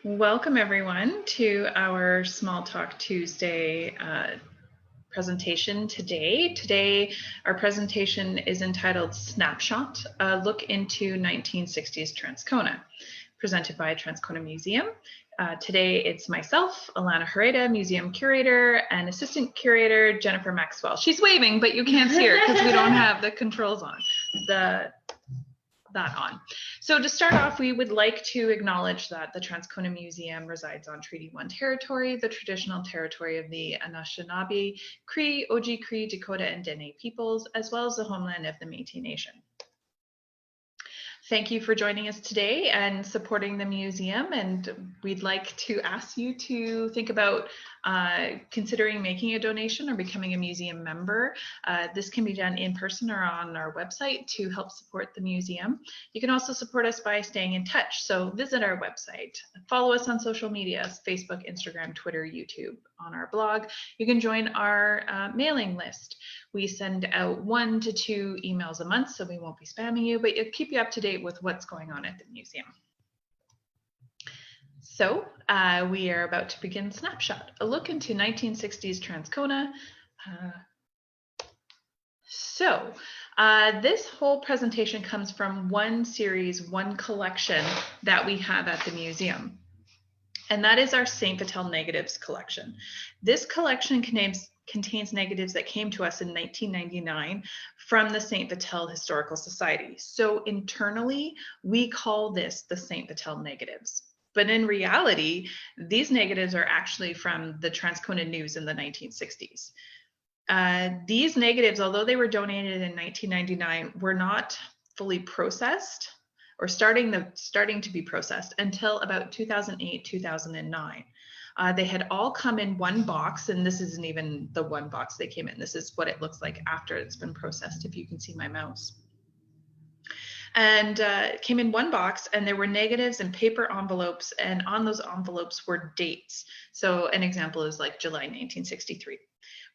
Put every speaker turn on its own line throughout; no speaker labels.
Welcome everyone to our Small Talk Tuesday presentation today. Today, our presentation is entitled Snapshot, a look into 1960s Transcona, presented by Transcona Museum. Today, it's myself, Alana Herrera, museum curator, and assistant curator, Jennifer Maxwell. She's waving, but you can't see her because we don't have the controls on. So to start off, we would like to acknowledge that the Transcona Museum resides on Treaty 1 territory, the traditional territory of the Anishinaabe, Cree, Oji-Cree, Dakota, and Dene peoples, as well as the homeland of the Métis Nation. Thank you for joining us today and supporting the museum, and we'd like to ask you to think about considering making a donation or becoming a museum member. This can be done in person or on our website to help support the museum. You can also support us by staying in touch, so visit our website, follow us on social media, Facebook, Instagram, Twitter, YouTube, on our blog. You can join our mailing list. We send out 1 to 2 emails a month, so we won't be spamming you, but it'll keep you up to date with what's going on at the museum. So we are about to begin Snapshot, a look into 1960s Transcona. This whole presentation comes from one series, one collection that we have at the museum, and that is our Saint Vital Negatives collection. This collection contains negatives that came to us in 1999 from the Saint Vital Historical Society. So internally, we call this the Saint Vital Negatives. But in reality, these negatives are actually from the Transcona News in the 1960s. These negatives, although they were donated in 1999, were not fully processed or starting to be processed until about 2008, 2009. They had all come in one box, and this isn't even the one box they came in. This is what it looks like after it's been processed, if you can see my mouse. And it came in one box, and there were negatives and paper envelopes, and on those envelopes were dates. So an example is like July 1963.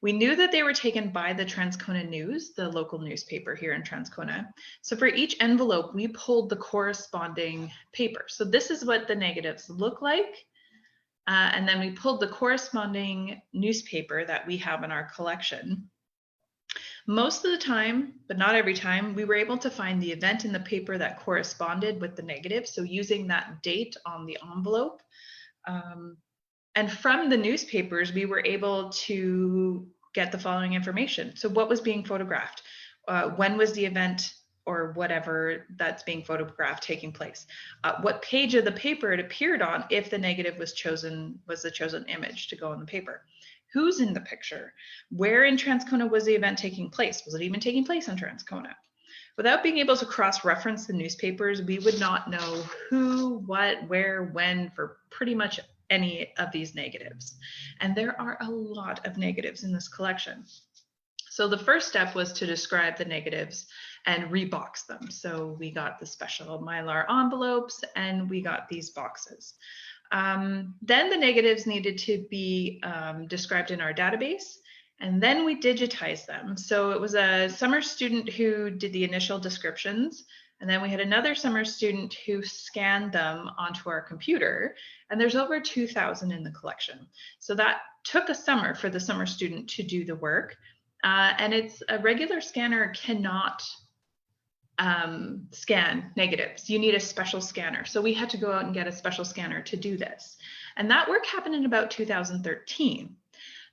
We knew that they were taken by the Transcona News, the local newspaper here in Transcona. So for each envelope, we pulled the corresponding paper. So this is what the negatives look like. And then we pulled the corresponding newspaper that we have in our collection. Most of the time, but not every time, we were able to find the event in the paper that corresponded with the negative. So using that date on the envelope. And from the newspapers, we were able to get the following information. So what was being photographed? When was the event or whatever that's being photographed taking place? What page of the paper it appeared on if the negative was the chosen image to go in the paper? Who's in the picture? Where in Transcona was the event taking place? Was it even taking place in Transcona? Without being able to cross-reference the newspapers, we would not know who, what, where, when for pretty much any of these negatives. And there are a lot of negatives in this collection. So the first step was to describe the negatives and rebox them. So we got the special Mylar envelopes and we got these boxes. Then the negatives needed to be described in our database, and then we digitized them. So it was a summer student who did the initial descriptions, and then we had another summer student who scanned them onto our computer, and there's over 2,000 in the collection. So that took a summer for the summer student to do the work, and it's a regular scanner cannot scan negatives. You need a special scanner. So we had to go out and get a special scanner to do this. And that work happened in about 2013.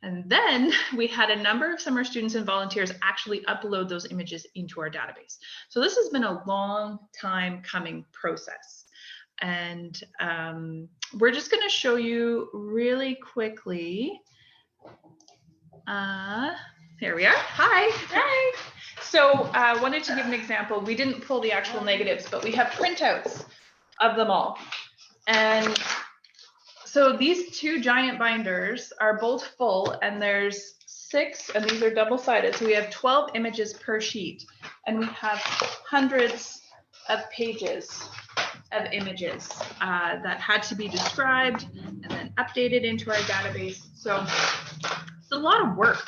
And then we had a number of summer students and volunteers actually upload those images into our database. So this has been a long time coming process. And we're just going to show you really quickly. Here we are. Hi. Hi. So I wanted to give an example. We didn't pull the actual negatives, but we have printouts of them all. And so these two giant binders are both full, and there's 6, and these are double-sided. So we have 12 images per sheet, and we have hundreds of pages of images that had to be described and then updated into our database. So it's a lot of work.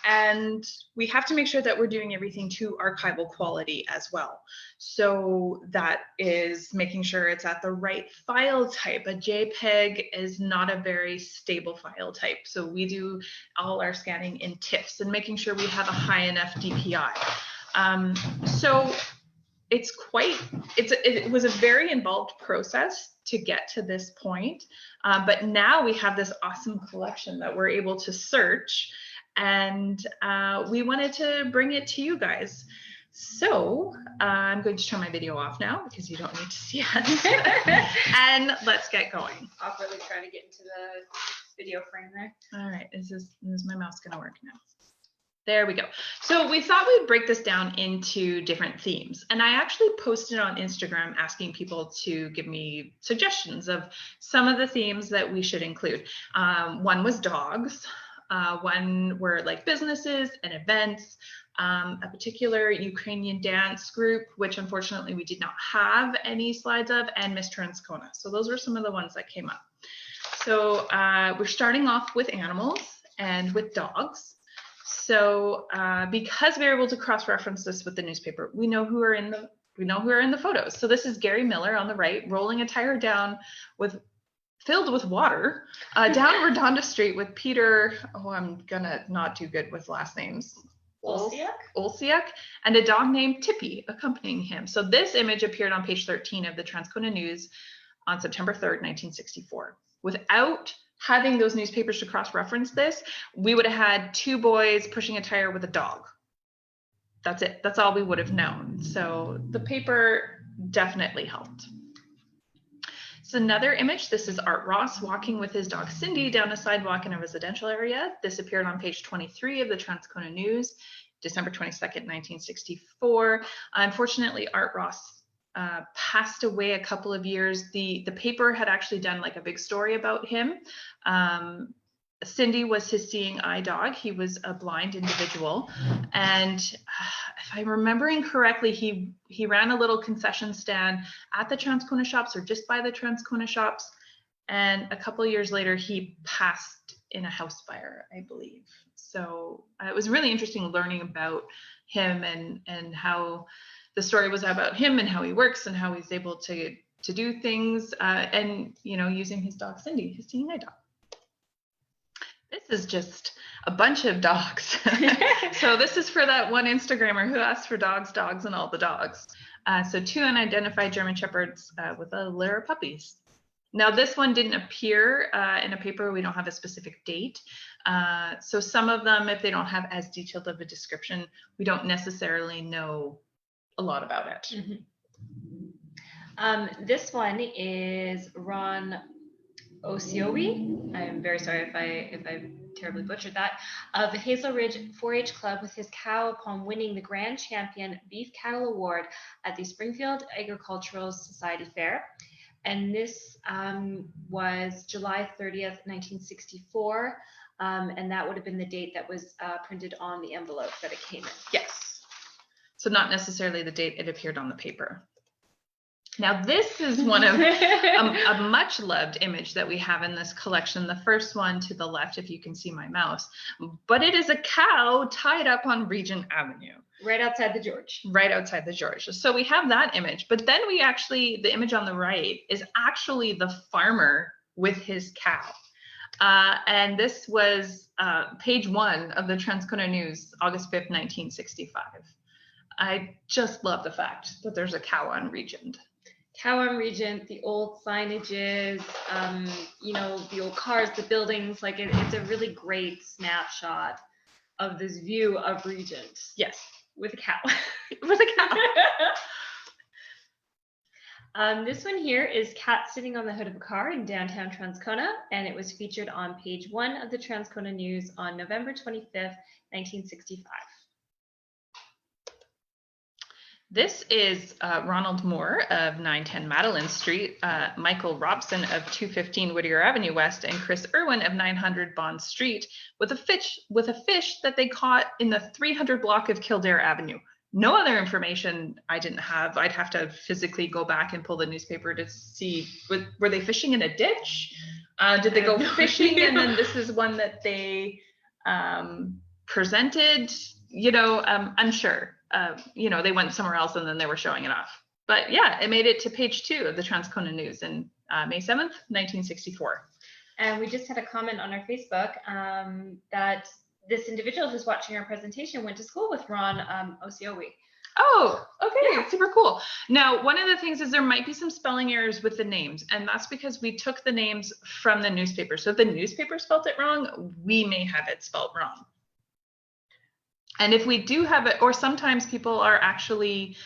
And we have to make sure that we're doing everything to archival quality as well. So that is making sure it's at the right file type. A JPEG is not a very stable file type. So we do all our scanning in TIFFs and making sure we have a high enough DPI. So it was a very involved process to get to this point. But now we have this awesome collection that we're able to search, and we wanted to bring it to you guys. So I'm going to turn my video off now because you don't need to see it. And let's get going.
Awkwardly trying to get into the video frame there.
All right, is my mouse going to work now? There we go. So we thought we'd break this down into different themes. And I actually posted on Instagram asking people to give me suggestions of some of the themes that we should include. One was dogs. One were like businesses and events. A particular Ukrainian dance group, which unfortunately we did not have any slides of, and Miss Transcona. So those were some of the ones that came up. So we're starting off with animals and with dogs. So because we were able to cross-reference this with the newspaper, we know who are in the photos. So this is Gary Miller on the right, rolling a tire filled with water down Redonda Street with Peter. Oh, I'm gonna not do good with last names. Olsiak, and a dog named Tippy accompanying him. So this image appeared on page 13 of the Transcona News on September 3rd, 1964. Without having those newspapers to cross-reference this, we would have had two boys pushing a tire with a dog. That's it. That's all we would have known. So the paper definitely helped. So another image, this is Art Ross walking with his dog Cindy down a sidewalk in a residential area. This appeared on page 23 of the Transcona News, December 22nd, 1964. Unfortunately, Art Ross passed away a couple of years. The paper had actually done like a big story about him. Cindy was his seeing eye dog. He was a blind individual. And if I'm remembering correctly, he ran a little concession stand at the Transcona shops or just by the Transcona shops. And a couple of years later, he passed in a house fire, I believe. So it was really interesting learning about him and how the story was about him and how he works and how he's able to do things and, you know, using his dog Cindy, his seeing eye dog. This is just a bunch of dogs. So this is for that one Instagrammer who asked for dogs, and all the dogs. So two unidentified German Shepherds with a litter of puppies. Now this one didn't appear in a paper. We don't have a specific date. So some of them, if they don't have as detailed of a description, we don't necessarily know a lot about it.
Mm-hmm. This one is Ron Osiowi. I'm very sorry if I terribly butchered that. Of the Hazel Ridge 4-H Club with his cow upon winning the Grand Champion Beef Cattle Award at the Springfield Agricultural Society Fair. And this was July 30th, 1964. And that would have been the date that was printed on the envelope that it came in.
Yes. So not necessarily the date it appeared on the paper. Now this is one of a much loved image that we have in this collection. The first one to the left, if you can see my mouse, but it is a cow tied up on Regent Avenue.
Right outside the George.
Right outside the George. So we have that image, but then the image on the right is actually the farmer with his cow. And this was page 1 of the Transcona News, August 5th, 1965. I just love the fact that there's a cow on Regent.
Cow on Regent, the old signages, you know, the old cars, the buildings, like it's a really great snapshot of this view of Regent.
Yes.
With a cow.
With a cow.
This one here is cat sitting on the hood of a car in downtown Transcona, and it was featured on page 1 of the Transcona News on November 25th, 1965.
This is Ronald Moore of 910 Madeline Street, Michael Robson of 215 Whittier Avenue West, and Chris Irwin of 900 Bond Street with a fish that they caught in the 300 block of Kildare Avenue. No other information I didn't have. I'd have to physically go back and pull the newspaper to see, were they fishing in a ditch? Did they go fishing? And then this is one that they presented, unsure. They went somewhere else and then they were showing it off. But yeah, it made it to page 2 of the Transcona News in May 7th, 1964.
And we just had a comment on our Facebook that this individual who's watching our presentation went to school with Ron Osiowi.
Oh, okay, yeah. Super cool. Now, one of the things is there might be some spelling errors with the names, and that's because we took the names from the newspaper. So if the newspaper spelled it wrong, we may have it spelled wrong. And if we do have it, or sometimes people are actually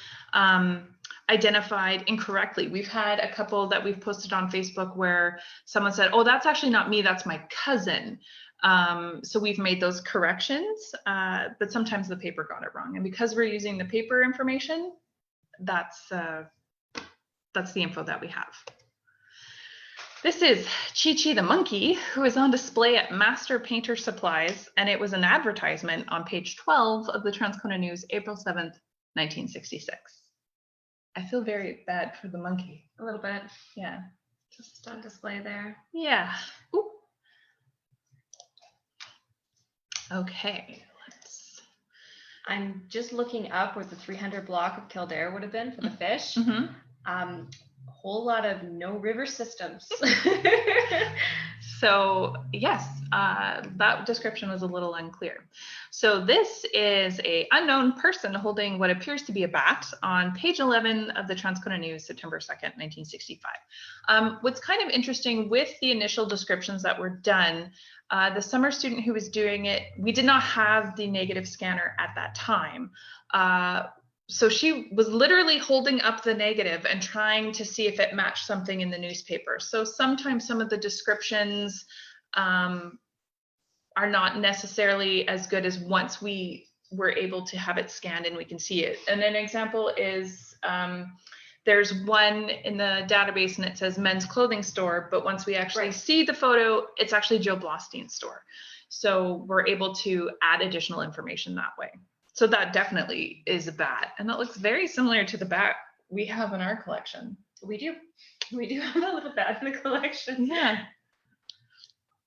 identified incorrectly. We've had a couple that we've posted on Facebook where someone said, oh, that's actually not me, that's my cousin. So we've made those corrections, but sometimes the paper got it wrong. And because we're using the paper information, that's the info that we have. This is Chi-Chi the monkey, who is on display at Master Painter Supplies, and it was an advertisement on page 12 of the Transcona News, April 7th, 1966. I feel very bad for the monkey.
A little bit.
Yeah.
Just on display there.
Yeah. Ooh. Okay.
I'm just looking up where the 300 block of Kildare would have been for the fish.
Mm-hmm.
Whole lot of no river systems.
So yes, that description was a little unclear. So this is a unknown person holding what appears to be a bat on page 11 of the Transcona News, September 2nd, 1965. What's kind of interesting with the initial descriptions that were done, the summer student who was doing it, we did not have the negative scanner at that time. So she was literally holding up the negative and trying to see if it matched something in the newspaper. So sometimes some of the descriptions are not necessarily as good as once we were able to have it scanned and we can see it. And an example is there's one in the database and it says men's clothing store, but once we actually see the photo, it's actually Joe Blostein's store. So we're able to add additional information that way. So that definitely is a bat, and that looks very similar to the bat we have in our collection.
We do have a little bat in the collection.
Yeah.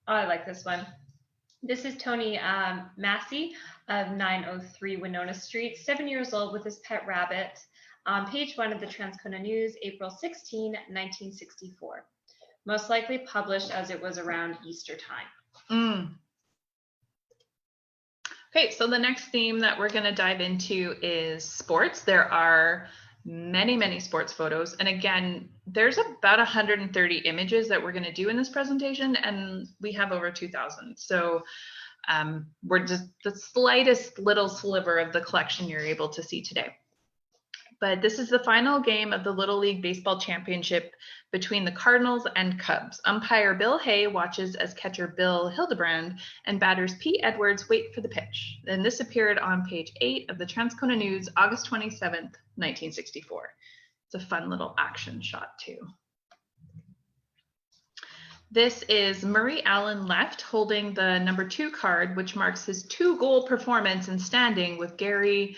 Oh, I like this one. This is Tony Massey of 903 Winona Street, 7 years old with his pet rabbit. On page 1 of the Transcona News, April 16, 1964. Most likely published as it was around Easter time.
Okay, so the next theme that we're going to dive into is sports. There are many, many sports photos. And again, there's about 130 images that we're going to do in this presentation, and we have over 2,000. So we're just the slightest little sliver of the collection you're able to see today. But this is the final game of the Little League Baseball Championship between the Cardinals and Cubs. Umpire Bill Hay watches as catcher Bill Hildebrand and batters Pete Edwards wait for the pitch. And this appeared on page 8 of the Transcona News, August 27th, 1964. It's a fun little action shot too. This is Murray Allen left holding the number 2 card, which marks his 2-goal performance in standing with Gary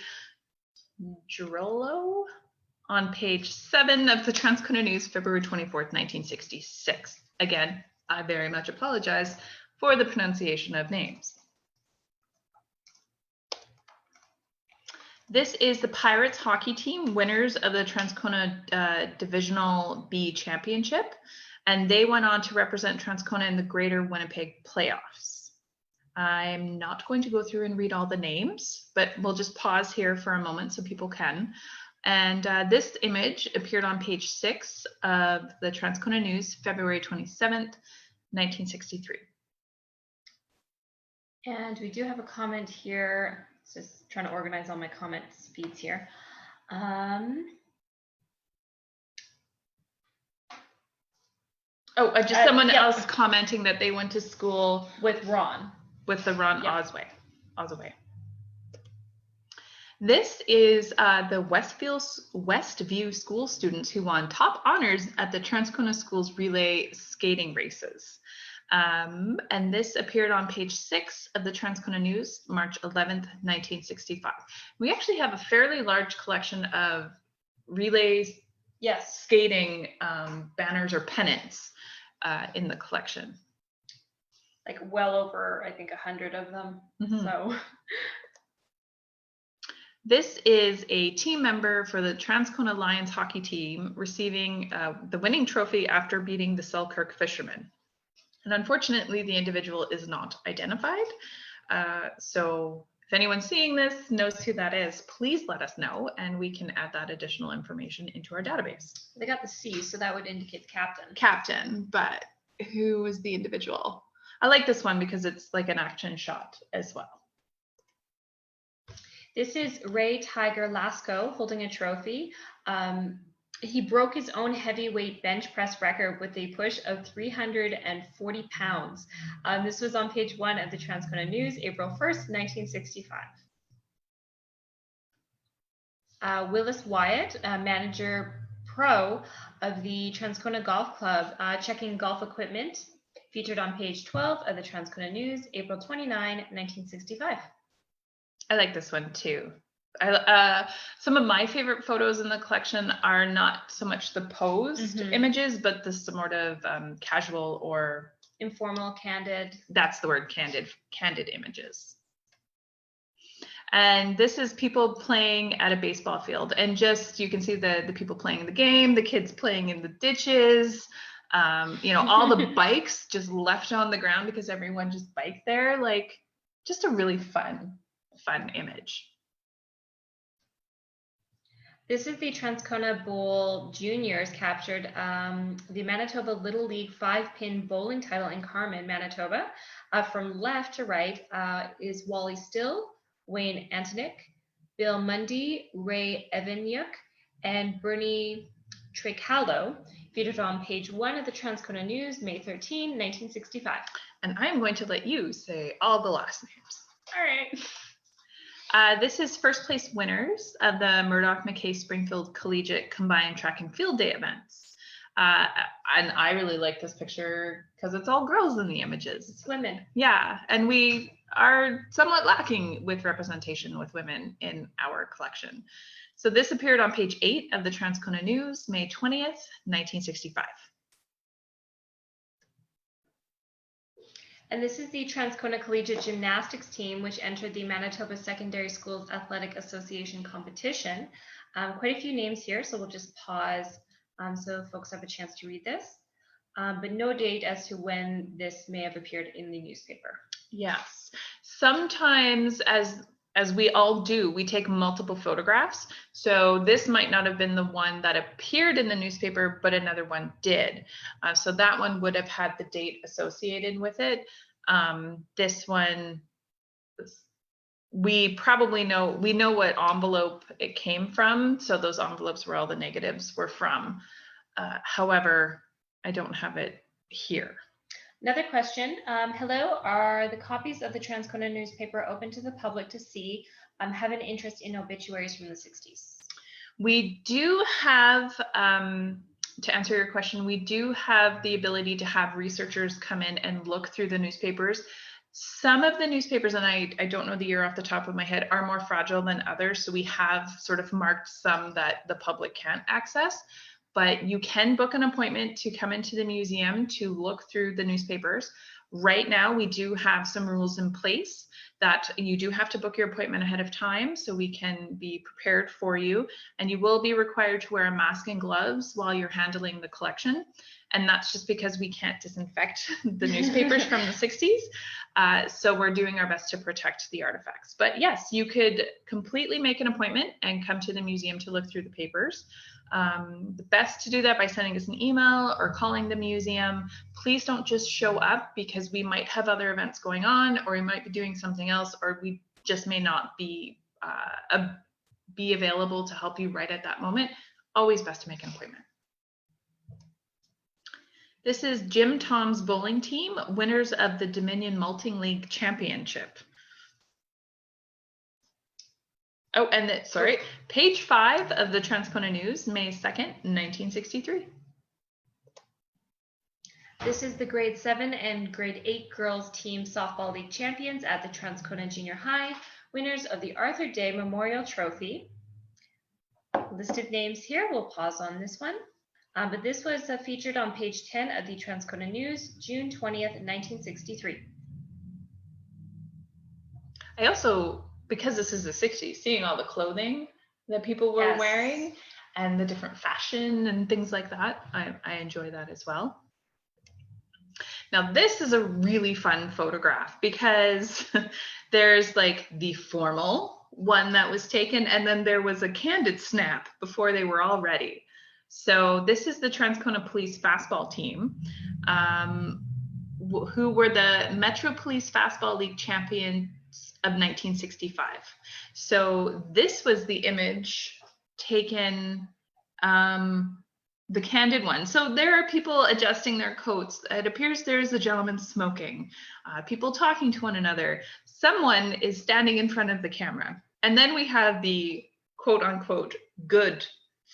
Girollo on page 7 of the Transcona News, February 24th, 1966. Again, I very much apologize for the pronunciation of names. This is the Pirates hockey team, winners of the Transcona Divisional B Championship, and they went on to represent Transcona in the Greater Winnipeg playoffs. I'm not going to go through and read all the names, but we'll just pause here for a moment so people can. And this image appeared on page 6 of the Transcona News, February 27th, 1963.
And we do have a comment here. Just trying to organize all my comments feeds here.
Someone else commenting that they went to school
with Ron.
With the Ron Osway. This is the Westview School students who won top honors at the Transcona Schools relay skating races. And this appeared on page 6 of the Transcona News, March 11th, 1965. We actually have a fairly large collection of relays, skating banners or pennants in the collection.
like well over, I think, 100 of them. So
this is a team member for the Transcona Lions hockey team receiving the winning trophy after beating the Selkirk Fishermen. And unfortunately, the individual is not identified. So if anyone's seeing this, knows who that is, please let us know, and we can add that additional information into our database.
They got the C, so that would indicate the captain.
Captain, but who is the individual? I like this one because it's like an action shot as well.
This is Ray Tiger Lasco holding a trophy. He broke his own heavyweight bench press record with a push of 340 pounds. This was on page 1 of the Transcona News, April 1st, 1965. Willis Wyatt, manager pro of the Transcona Golf Club, checking golf equipment, featured on page 12 of the Transcona News, April 29, 1965.
I like this one too. Some of my favorite photos in the collection are not so much the posed images, but the sort of casual or
informal, candid.
That's the word, candid images. And this is people playing at a baseball field, and just you can see the people playing the game, the kids playing in the ditches, all the bikes just left on the ground because everyone just biked there. Like, just a really fun image.
This is the Transcona Bowl Juniors captured the Manitoba Little League 5-pin bowling title in Carman, Manitoba. From left to right is Wally Still, Wayne Antoniuk, Bill Mundy, Ray Evanyuk, and Bernie Trecaldo, featured on page 1 of the Transcona News, May 13, 1965.
And I'm going to let you say all the last names.
All right.
This is first place winners of the Murdoch McKay Springfield Collegiate Combined Track and Field Day events. And I really like this picture because it's all girls in the images.
It's women.
Yeah, and we are somewhat lacking with representation with women in our collection. So this appeared on page 8 of the Transcona News, May 20th, 1965.
And this is the Transcona Collegiate Gymnastics team, which entered the Manitoba Secondary Schools Athletic Association competition. Quite a few names here, so we'll just pause so folks have a chance to read this. But no date as to when this may have appeared in the newspaper.
Yes. Sometimes, as we all do, we take multiple photographs. So this might not have been the one that appeared in the newspaper, but another one did. So that one would have had the date associated with it. This one, we probably know what envelope it came from. So those envelopes where all the negatives were from. However, I don't have it here.
Another question. Hello, are the copies of the Transcona newspaper open to the public to see? Have an interest in obituaries from the 60s.
We do have, to answer your question, we do have the ability to have researchers come in and look through the newspapers. Some of the newspapers, and I don't know the year off the top of my head, are more fragile than others. So we have sort of marked some that the public can't access. But you can book an appointment to come into the museum to look through the newspapers. Right now, we do have some rules in place that you do have to book your appointment ahead of time so we can be prepared for you. And you will be required to wear a mask and gloves while you're handling the collection. And that's just because we can't disinfect the newspapers from the 60s. So we're doing our best to protect the artifacts. But yes, you could completely make an appointment and come to the museum to look through the papers. The best to do that by sending us an email or calling the museum. Please don't just show up because we might have other events going on, or we might be doing something else, or we just may not be available to help you right at that moment. Always best to make an appointment. This is Jim Tom's bowling team, winners of the Dominion Malting League Championship. Oh, and sorry, page 5 of the Transcona News, May 2nd, 1963.
This is the grade 7 and grade 8 girls team softball league champions at the Transcona Junior High, winners of the Arthur Day Memorial Trophy. List of names here, we'll pause on this one. But this was featured on page 10 of the Transcona News, June 20th, 1963.
I also, because this is the 60s, seeing all the clothing that people were wearing and the different fashion and things like that, I enjoy that as well. Now, this is a really fun photograph because there's like the formal one that was taken, and then there was a candid snap before they were all ready. So this is the Transcona Police Fastball team, who were the Metro Police Fastball League champions of 1965. So this was the image taken, the candid one. So there are people adjusting their coats. It appears there's a gentleman smoking, people talking to one another. Someone is standing in front of the camera. And then we have the quote unquote good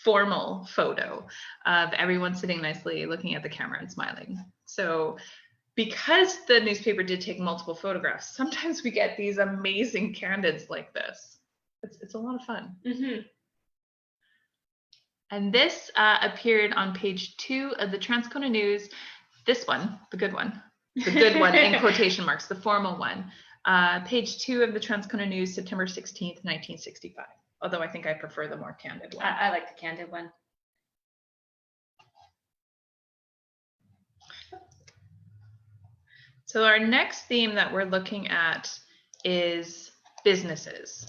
formal photo of everyone sitting nicely looking at the camera and smiling. So because the newspaper did take multiple photographs, sometimes we get these amazing candids like this. It's a lot of fun.
Mm-hmm.
And this appeared on page 2 of the Transcona News. This one, the good one in quotation marks, the formal one. Page 2 of the Transcona News, September 16th, 1965. Although I think I prefer the more candid one.
I like the candid one.
So our next theme that we're looking at is businesses.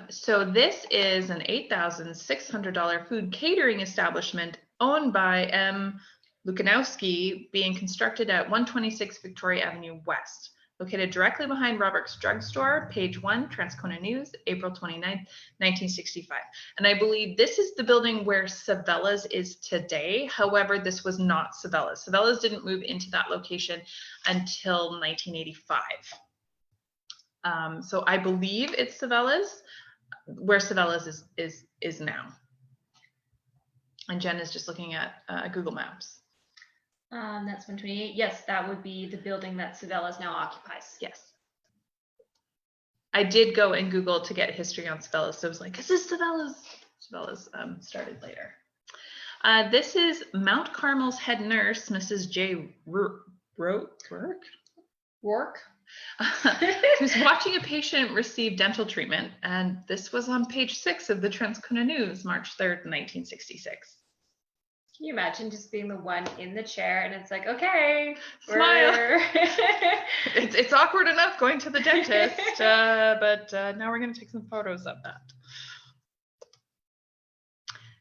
So this is an $8,600 food catering establishment owned by M. Lukanowski, being constructed at 126 Victoria Avenue West, located directly behind Robert's Drugstore. Page 1, Transcona News, April 29th, 1965. And I believe this is the building where Savella's is today. However, this was not Savella's. Savella's didn't move into that location until 1985. So I believe it's Savella's, where Savella's is now. And Jen is just looking at Google Maps.
That's 128. Yes, that would be the building that Savella's now occupies.
Yes. I did go and Google to get history on Savella's, so I was like, is this Savella's? Savella's started later. This is Mount Carmel's head nurse, Mrs. J. Rourke, who's watching a patient receive dental treatment, and this was on page 6 of the Transcona News, March 3rd, 1966.
Can you imagine just being the one in the chair and it's like, okay,
smile. It's awkward enough going to the dentist, but now we're going to take some photos of that.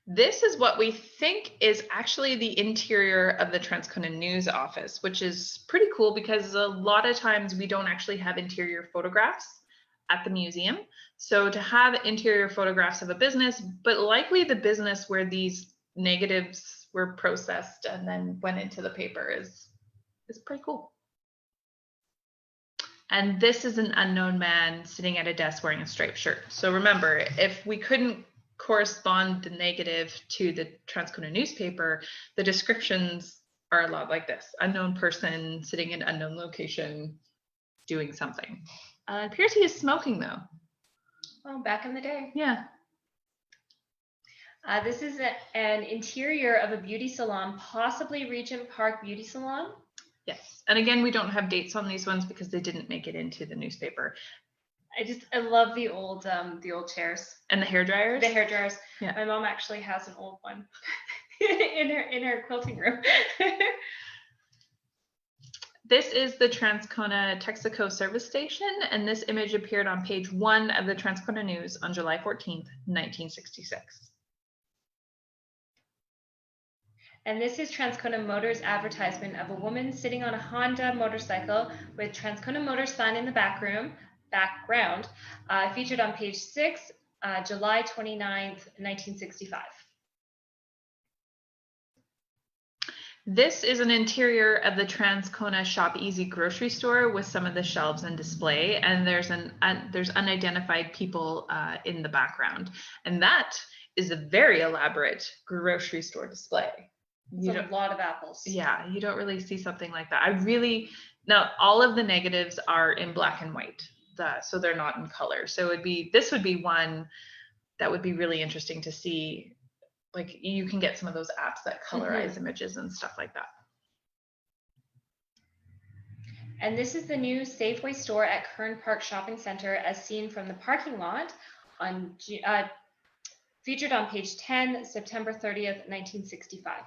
This is what we think is actually the interior of the Transcona News office, which is pretty cool because a lot of times we don't actually have interior photographs at the museum. So to have interior photographs of a business, but likely the business where these negatives were processed and then went into the paper is pretty cool. And this is an unknown man sitting at a desk wearing a striped shirt. So remember, if we couldn't correspond the negative to the Transcona newspaper, the descriptions are a lot like this: unknown person sitting in unknown location doing something. It appears he is smoking though.
Well, back in the day.
Yeah.
This is an interior of a beauty salon, possibly Regent Park Beauty Salon.
Yes. And again, we don't have dates on these ones because they didn't make it into the newspaper.
I love the old chairs
and the hair dryers.
The hair dryers.
Yeah.
My mom actually has an old one in her quilting room.
This is the Transcona Texaco service station, and this image appeared on page 1 of the Transcona News on July 14th, 1966.
And this is Transcona Motors advertisement of a woman sitting on a Honda motorcycle with Transcona Motors sign in the background, featured on page 6, July 29th, 1965.
This is an interior of the Transcona Shop Easy grocery store with some of the shelves and display, and there's unidentified people in the background, and that is a very elaborate grocery store display.
It's a lot of apples.
Yeah, you don't really see something like that. Now all of the negatives are in black and white, so they're not in color. So this would be one that would be really interesting to see like you can get some of those apps that colorize images and stuff like that.
And this is the new Safeway store at Kern Park Shopping Center as seen from the parking lot on featured on page 10, September 30th, 1965.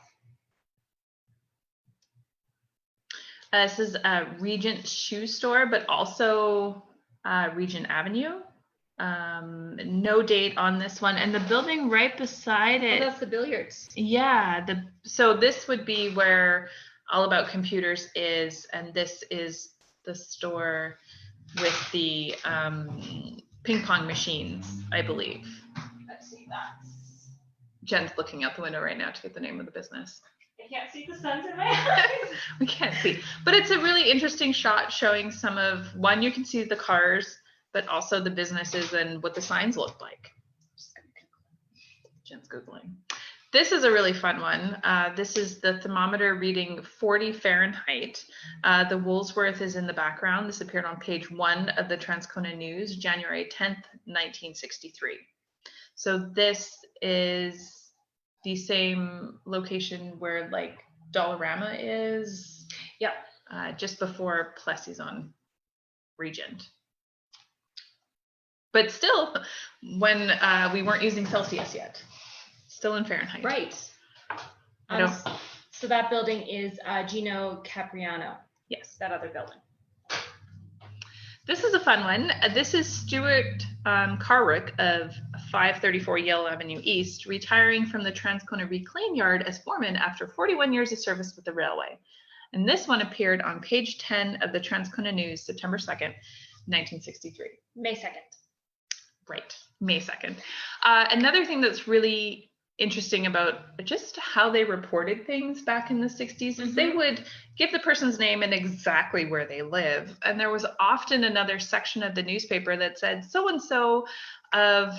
This is a Regent shoe store, but also Regent Avenue. No date on this one, and the building right beside it.
Oh, that's the billiards.
Yeah, so this would be where All About Computers is, and this is the store with the ping pong machines, I believe. Let's see that. Jen's looking out the window right now to get the name of the business.
I can't see the sun's in my eyes.
We can't see, but it's a really interesting shot showing some of, one, you can see the cars, but also the businesses and what the signs look like. Jen's Googling. This is a really fun one. This is the thermometer reading 40 Fahrenheit. The Woolsworth is in the background. This appeared on page 1 of the Transcona News, January 10th, 1963. So this is the same location where like Dollarama is.
Yep.
Just before Plessy's on Regent. But still, when we weren't using Celsius yet. Still in Fahrenheit.
Right. So that building is Gino Capriano.
Yes.
That other building.
This is a fun one. This is Stuart Carrick of 534 Yale Avenue East, retiring from the Transcona Reclaim Yard as foreman after 41 years of service with the railway. And this one appeared on page 10 of the Transcona News, September 2nd, 1963.
May 2nd.
Right, May 2nd. Another thing that's really interesting about just how they reported things back in the 60s is they would give the person's name and exactly where they live. And there was often another section of the newspaper that said so-and-so of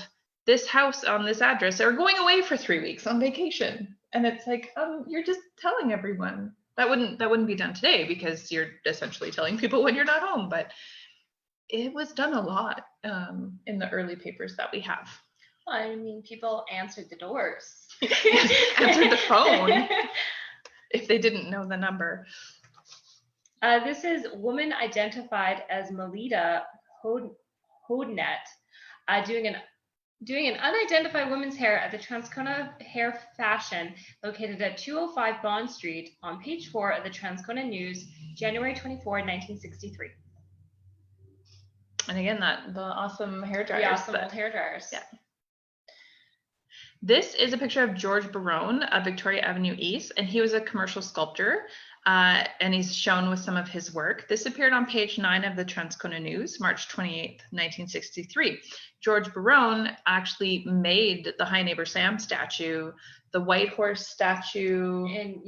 this house on this address are going away for 3 weeks on vacation. And it's like, you're just telling everyone. That wouldn't be done today because you're essentially telling people when you're not home. But it was done a lot in the early papers that we have.
I mean, people answered the doors.
Answered the phone if they didn't know the number.
This is woman identified as Melita Hodnet doing an unidentified woman's hair at the Transcona Hair Fashion located at 205 Bond Street on page 4 of the Transcona News, January 24, 1963.
And again, the awesome hair dryers.
The awesome old hair dryers.
Yeah. This is a picture of George Barone of Victoria Avenue East, and he was a commercial sculptor, and he's shown with some of his work. This appeared on page 9 of the Transcona News, March 28th, 1963. George Barone actually made the High Neighbor Sam statue, the White Horse statue.
And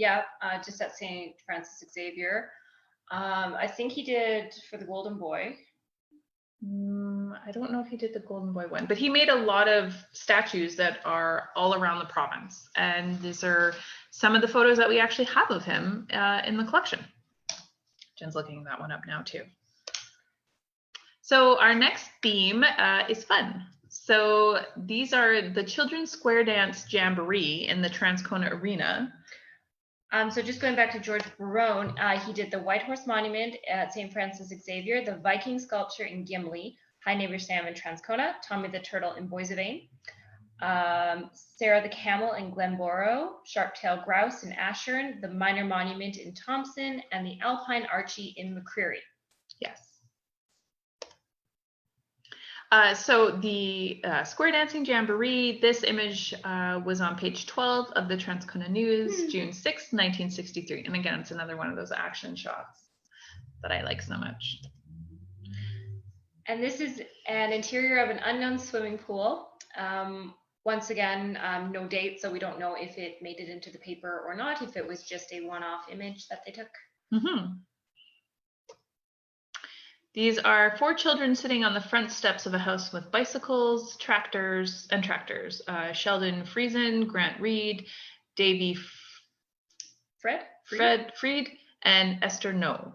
just at St. Francis Xavier. I think he did for the Golden Boy.
I don't know if he did the Golden Boy one, but he made a lot of statues that are all around the province. And these are some of the photos that we actually have of him in the collection. Jen's looking that one up now too. So our next theme is fun. So these are the Children's Square Dance Jamboree in the Transcona Arena.
So just going back to George Barone, he did the White Horse Monument at St. Francis Xavier, the Viking sculpture in Gimli, High Neighbor Sam in Transcona, Tommy the Turtle in Boissevain, Sarah the Camel in Glenborough, Sharp-tailed Grouse in Ashern, the Minor Monument in Thompson, and the Alpine Archie in McCreary.
Yes. So the Square Dancing Jamboree, this image was on page 12 of the Transcona News, June 6, 1963. And again, it's another one of those action shots that I like so much.
And this is an interior of an unknown swimming pool. Once again, no date, so we don't know if it made it into the paper or not, if it was just a one-off image that they took.
These are 4 children sitting on the front steps of a house with bicycles, tractors. Sheldon Friesen, Grant Reed, Davy Fried, and Esther No.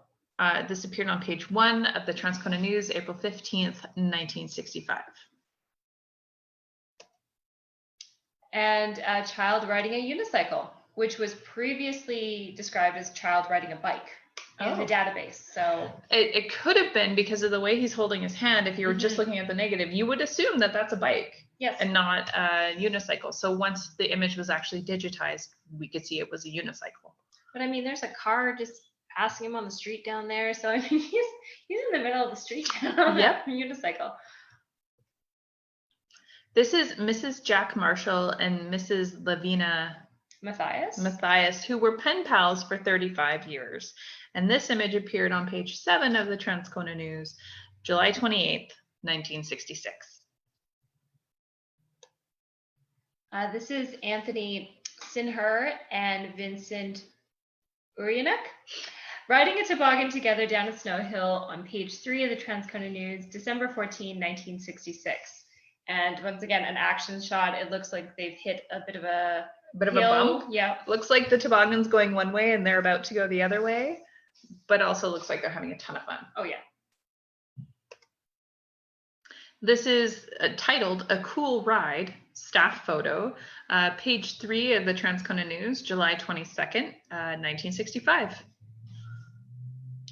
This appeared on page 1 of the Transcona News, April 15th, 1965.
and a child riding a unicycle, which was previously described as child riding a bike in the database. So
it could have been because of the way he's holding his hand. If you were just looking at the negative, you would assume that that's a bike.
Yes.
And not a unicycle. So once the image was actually digitized, we could see it was a unicycle.
But I mean, there's a car just passing him on the street down there. So I mean, he's in the middle of the street on that unicycle.
This is Mrs. Jack Marshall and Mrs. Lavina Matthias, who were pen pals for 35 years. And this image appeared on page 7 of the Transcona News, July 28th, 1966.
This is Anthony Sinher and Vincent Urianek riding a toboggan together down a snow hill on page 3 of the Transcona News, December 14, 1966. And once again, an action shot. It looks like they've hit a bit of a
bump.
Yeah.
Looks like the toboggan's going one way and they're about to go the other way, but also looks like they're having a ton of fun.
Oh, yeah.
This is titled A Cool Ride, staff photo, page 3 of the Transcona News, July 22nd, 1965.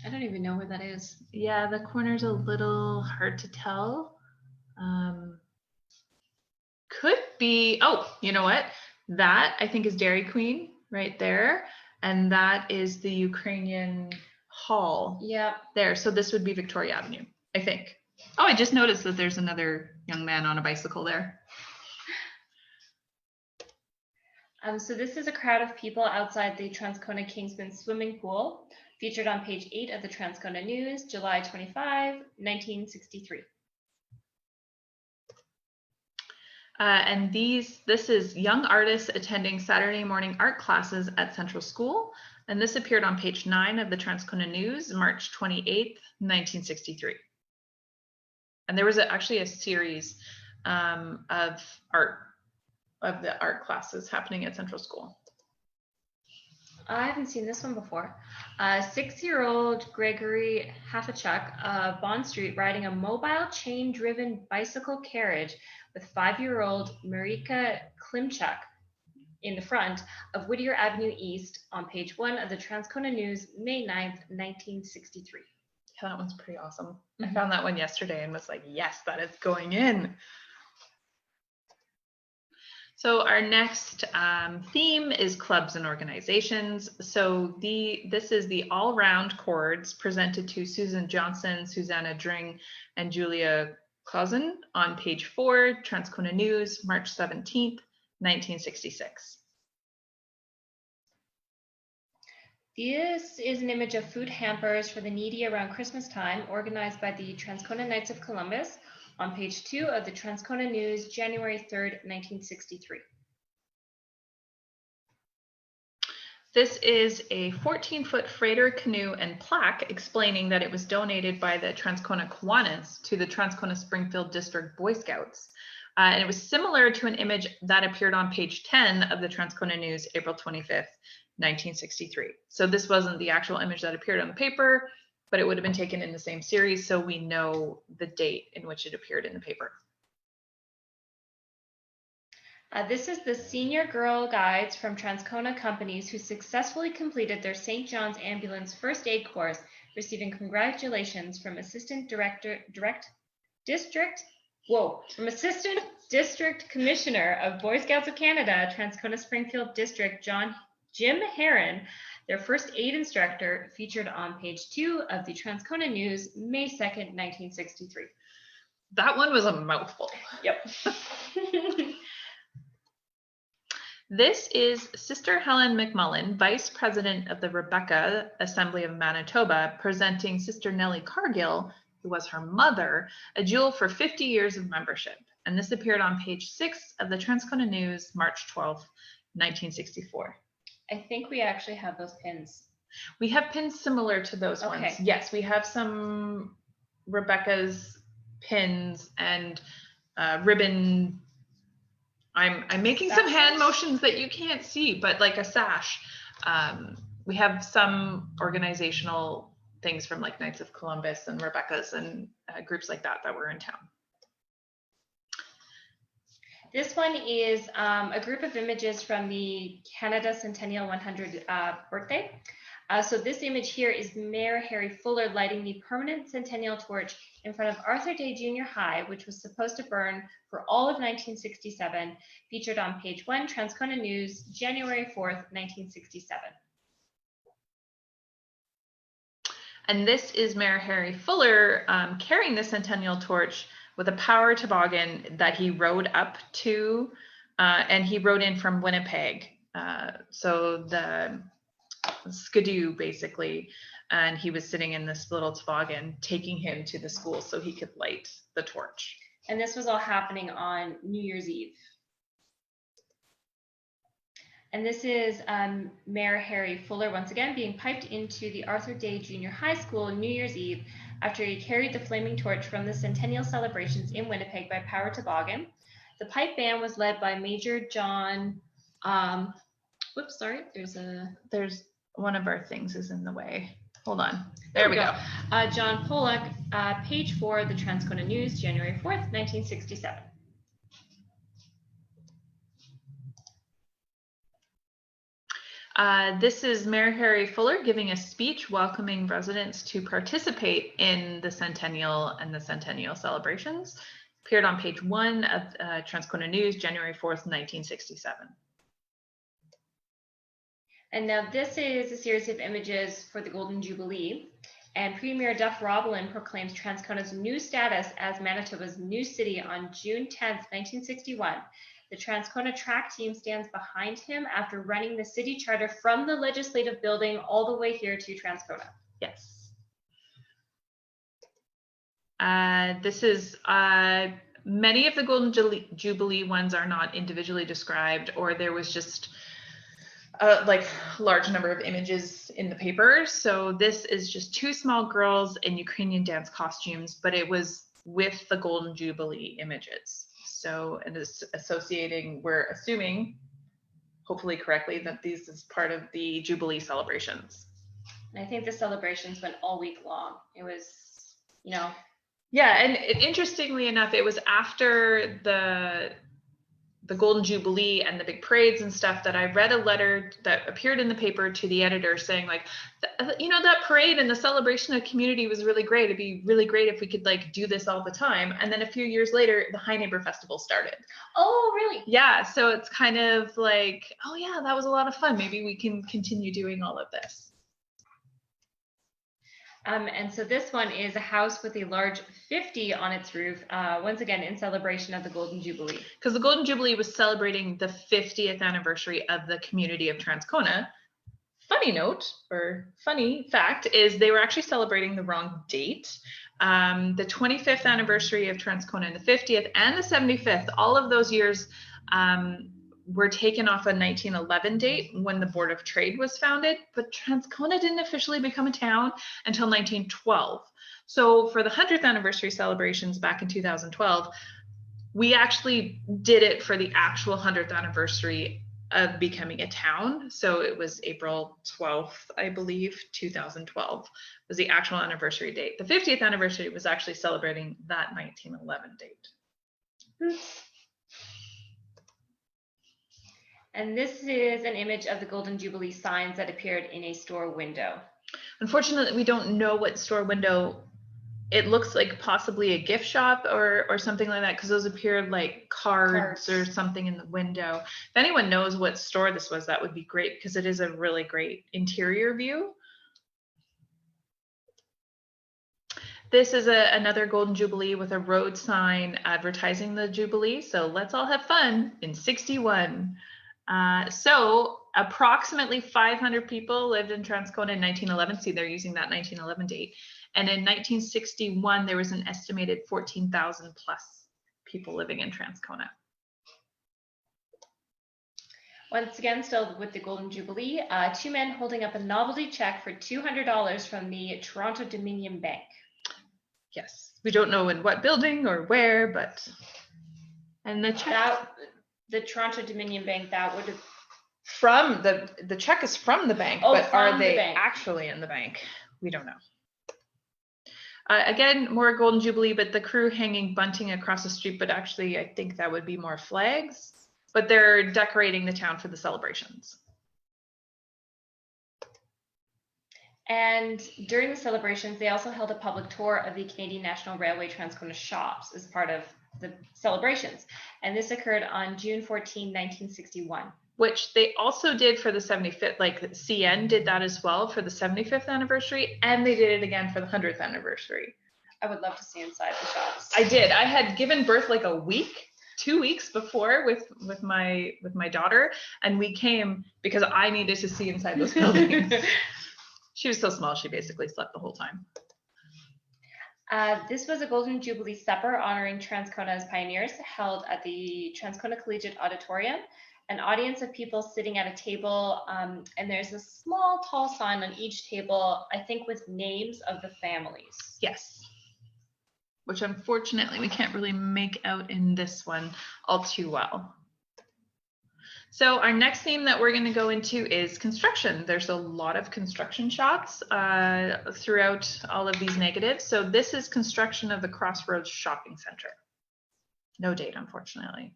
I don't even know where that is.
Yeah, the corner's a little hard to tell. Could be, oh, you know what? That I think is Dairy Queen right there. And that is the Ukrainian Hall.
Yeah.
There. So this would be Victoria Avenue, I think. Oh, I just noticed that there's another young man on a bicycle there.
So this is a crowd of people outside the Transcona Kingsman swimming pool, featured on page 8 of the Transcona News, July 25, 1963.
And this is young artists attending Saturday morning art classes at Central School. And this appeared on page 9 of the Transcona News, March 28th, 1963. And there was actually a series of the art classes happening at Central School.
I haven't seen this one before. 6-year-old Gregory Hafachuk of Bond Street riding a mobile chain-driven bicycle carriage with 5-year-old Marika Klimchuk in the front of Whittier Avenue East on page 1 of the Transcona News, May 9th, 1963.
Yeah, that one's pretty awesome. I found that one yesterday and was like, yes, that is going in. So our next theme is clubs and organizations. So this is the all-round chords presented to Susan Johnson, Susanna Dring, and Julia Clausen on page 4, Transcona News, March 17th, 1966.
This is an image of food hampers for the needy around Christmas time, organized by the Transcona Knights of Columbus on page 2 of the Transcona News, January 3rd, 1963.
This is a 14-foot freighter canoe and plaque explaining that it was donated by the Transcona Kiwanis to the Transcona Springfield District Boy Scouts. And it was similar to an image that appeared on page 10 of the Transcona News, April 25th, 1963. So this wasn't the actual image that appeared on the paper, but it would have been taken in the same series, so we know the date in which it appeared in the paper.
This is the senior girl guides from Transcona companies who successfully completed their St. John's Ambulance First Aid course, receiving congratulations from Assistant District Commissioner of Boy Scouts of Canada, Transcona Springfield District, Jim Heron, their first aid instructor, featured on page 2 of the Transcona News, May 2nd, 1963.
That one was a mouthful.
Yep.
This is Sister Helen McMullen, Vice President of the Rebecca Assembly of Manitoba, presenting Sister Nellie Cargill, who was her mother, a jewel for 50 years of membership. And this appeared on page 6 of the Transcona News, March 12th, 1964.
I think we actually have those pins.
We have pins similar to those
Okay.
ones. Yes, we have some Rebecca's pins and ribbon. I'm making some hand motions that you can't see, but like a sash. We have some organizational things from like Knights of Columbus and Rebecca's and groups like that were in town.
This one is a group of images from the Canada Centennial 100 birthday. So this image here is Mayor Harry Fuller lighting the permanent centennial torch in front of Arthur Day Junior High, which was supposed to burn for all of 1967, featured on page 1, Transcona News, January 4th, 1967.
And this is Mayor Harry Fuller carrying the centennial torch with a power toboggan that he rode up to, and he rode in from Winnipeg. So the skidoo basically, and he was sitting in this little toboggan taking him to the school so he could light the torch.
And this was all happening on New Year's Eve. And this is Mayor Harry Fuller once again being piped into the Arthur Day Junior High School New Year's Eve after he carried the flaming torch from the centennial celebrations in Winnipeg by power toboggan. The pipe band was led by Major John, whoops, sorry,
there's one of our things is in the way. Hold on. There we go.
John Pollock, page 4, the Transcona News, January 4th, 1967.
This is Mayor Harry Fuller giving a speech welcoming residents to participate in the centennial and the centennial celebrations. Appeared on page 1 of Transcona News, January 4th, 1967.
And now this is a series of images for the Golden Jubilee. And Premier Duff Roblin proclaims Transcona's new status as Manitoba's new city on June 10th, 1961. The Transcona track team stands behind him after running the city charter from the legislative building all the way here to Transcona.
Yes. This is, many of the Golden Jubilee ones are not individually described, or there was just like a large number of images in the paper. So this is just 2 small girls in Ukrainian dance costumes, but it was with the Golden Jubilee images. So, and it's associating, we're assuming, hopefully correctly, that this is part of the Jubilee celebrations.
And I think the celebrations went all week long. It was, you know.
Yeah, and interestingly enough, it was after the Golden Jubilee and the big parades and stuff that I read a letter that appeared in the paper to the editor saying like, you know, that parade and the celebration of community was really great. It'd be really great if we could like do this all the time. And then a few years later, the High Neighbor Festival started.
Oh, really?
Yeah. So it's kind of like, oh yeah, that was a lot of fun. Maybe we can continue doing all of this.
And so this one is a house with a large 50 on its roof, once again in celebration of the Golden Jubilee.
Because the Golden Jubilee was celebrating the 50th anniversary of the community of Transcona. Funny note, or funny fact, is they were actually celebrating the wrong date. The 25th anniversary of Transcona and the 50th and the 75th, all of those years were taken off a 1911 date when the Board of Trade was founded, but Transcona didn't officially become a town until 1912. So for the 100th anniversary celebrations back in 2012, we actually did it for the actual 100th anniversary of becoming a town. So it was April 12th, I believe, 2012 was the actual anniversary date. The 50th anniversary was actually celebrating that 1911 date.
And this is an image of the Golden Jubilee signs that appeared in a store window.
Unfortunately, we don't know what store window. It looks like possibly a gift shop or something like that, because those appeared like cards or something in the window. If anyone knows what store this was, that would be great, because it is a really great interior view. This is another Golden Jubilee with a road sign advertising the Jubilee. So let's all have fun in 61. So approximately 500 people lived in Transcona in 1911. See, they're using that 1911 date. And in 1961, there was an estimated 14,000 plus people living in Transcona.
Once again, still with the Golden Jubilee, 2 men holding up a novelty check for $200 from the Toronto Dominion Bank.
Yes, we don't know in what building or where, but, and the check.
The Toronto Dominion Bank, that would have.
From the check is from the bank, but are they actually in the bank? We don't know. Again, more Golden Jubilee, but the crew hanging bunting across the street, but actually I think that would be more flags, but they're decorating the town for the celebrations.
And during the celebrations, they also held a public tour of the Canadian National Railway Transcona shops as part of the celebrations. And this occurred on June 14, 1961.
Which they also did for the 75th, like CN did that as well for the 75th anniversary, and they did it again for the 100th anniversary.
I would love to see inside the shops.
I did. I had given birth like 2 weeks before with my daughter, and we came because I needed to see inside those buildings. She was so small, she basically slept the whole time.
This was a Golden Jubilee supper honoring Transcona's pioneers held at the Transcona Collegiate Auditorium. An audience of people sitting at a table, and there's a small tall sign on each table, I think with names of the families.
Yes. Which unfortunately we can't really make out in this one all too well. So our next theme that we're going to go into is construction. There's a lot of construction shots throughout all of these negatives. So this is construction of the Crossroads Shopping Center. No date, unfortunately.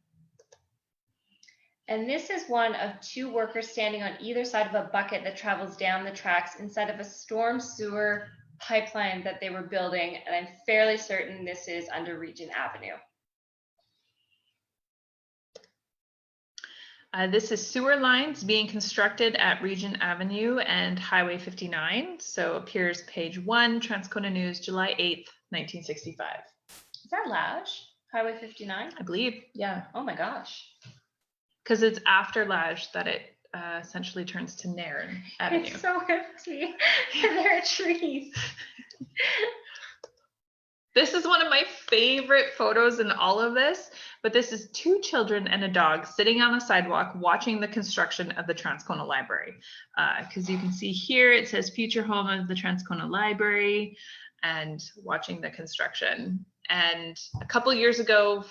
And this is one of 2 workers standing on either side of a bucket that travels down the tracks inside of a storm sewer pipeline that they were building. And I'm fairly certain this is under Regent Avenue.
This is sewer lines being constructed at Regent Avenue and Highway 59. So appears page 1, Transcona News, July 8th, 1965.
Is that Lage? Highway 59?
I believe, yeah.
Oh my gosh.
Because it's after Lage that it essentially turns to Nairn Avenue.
It's so empty. There are trees.
This is one of my favorite photos in all of this, but this is 2 children and a dog sitting on a sidewalk watching the construction of the Transcona Library. Because you can see here it says future home of the Transcona Library and watching the construction. And a couple years ago,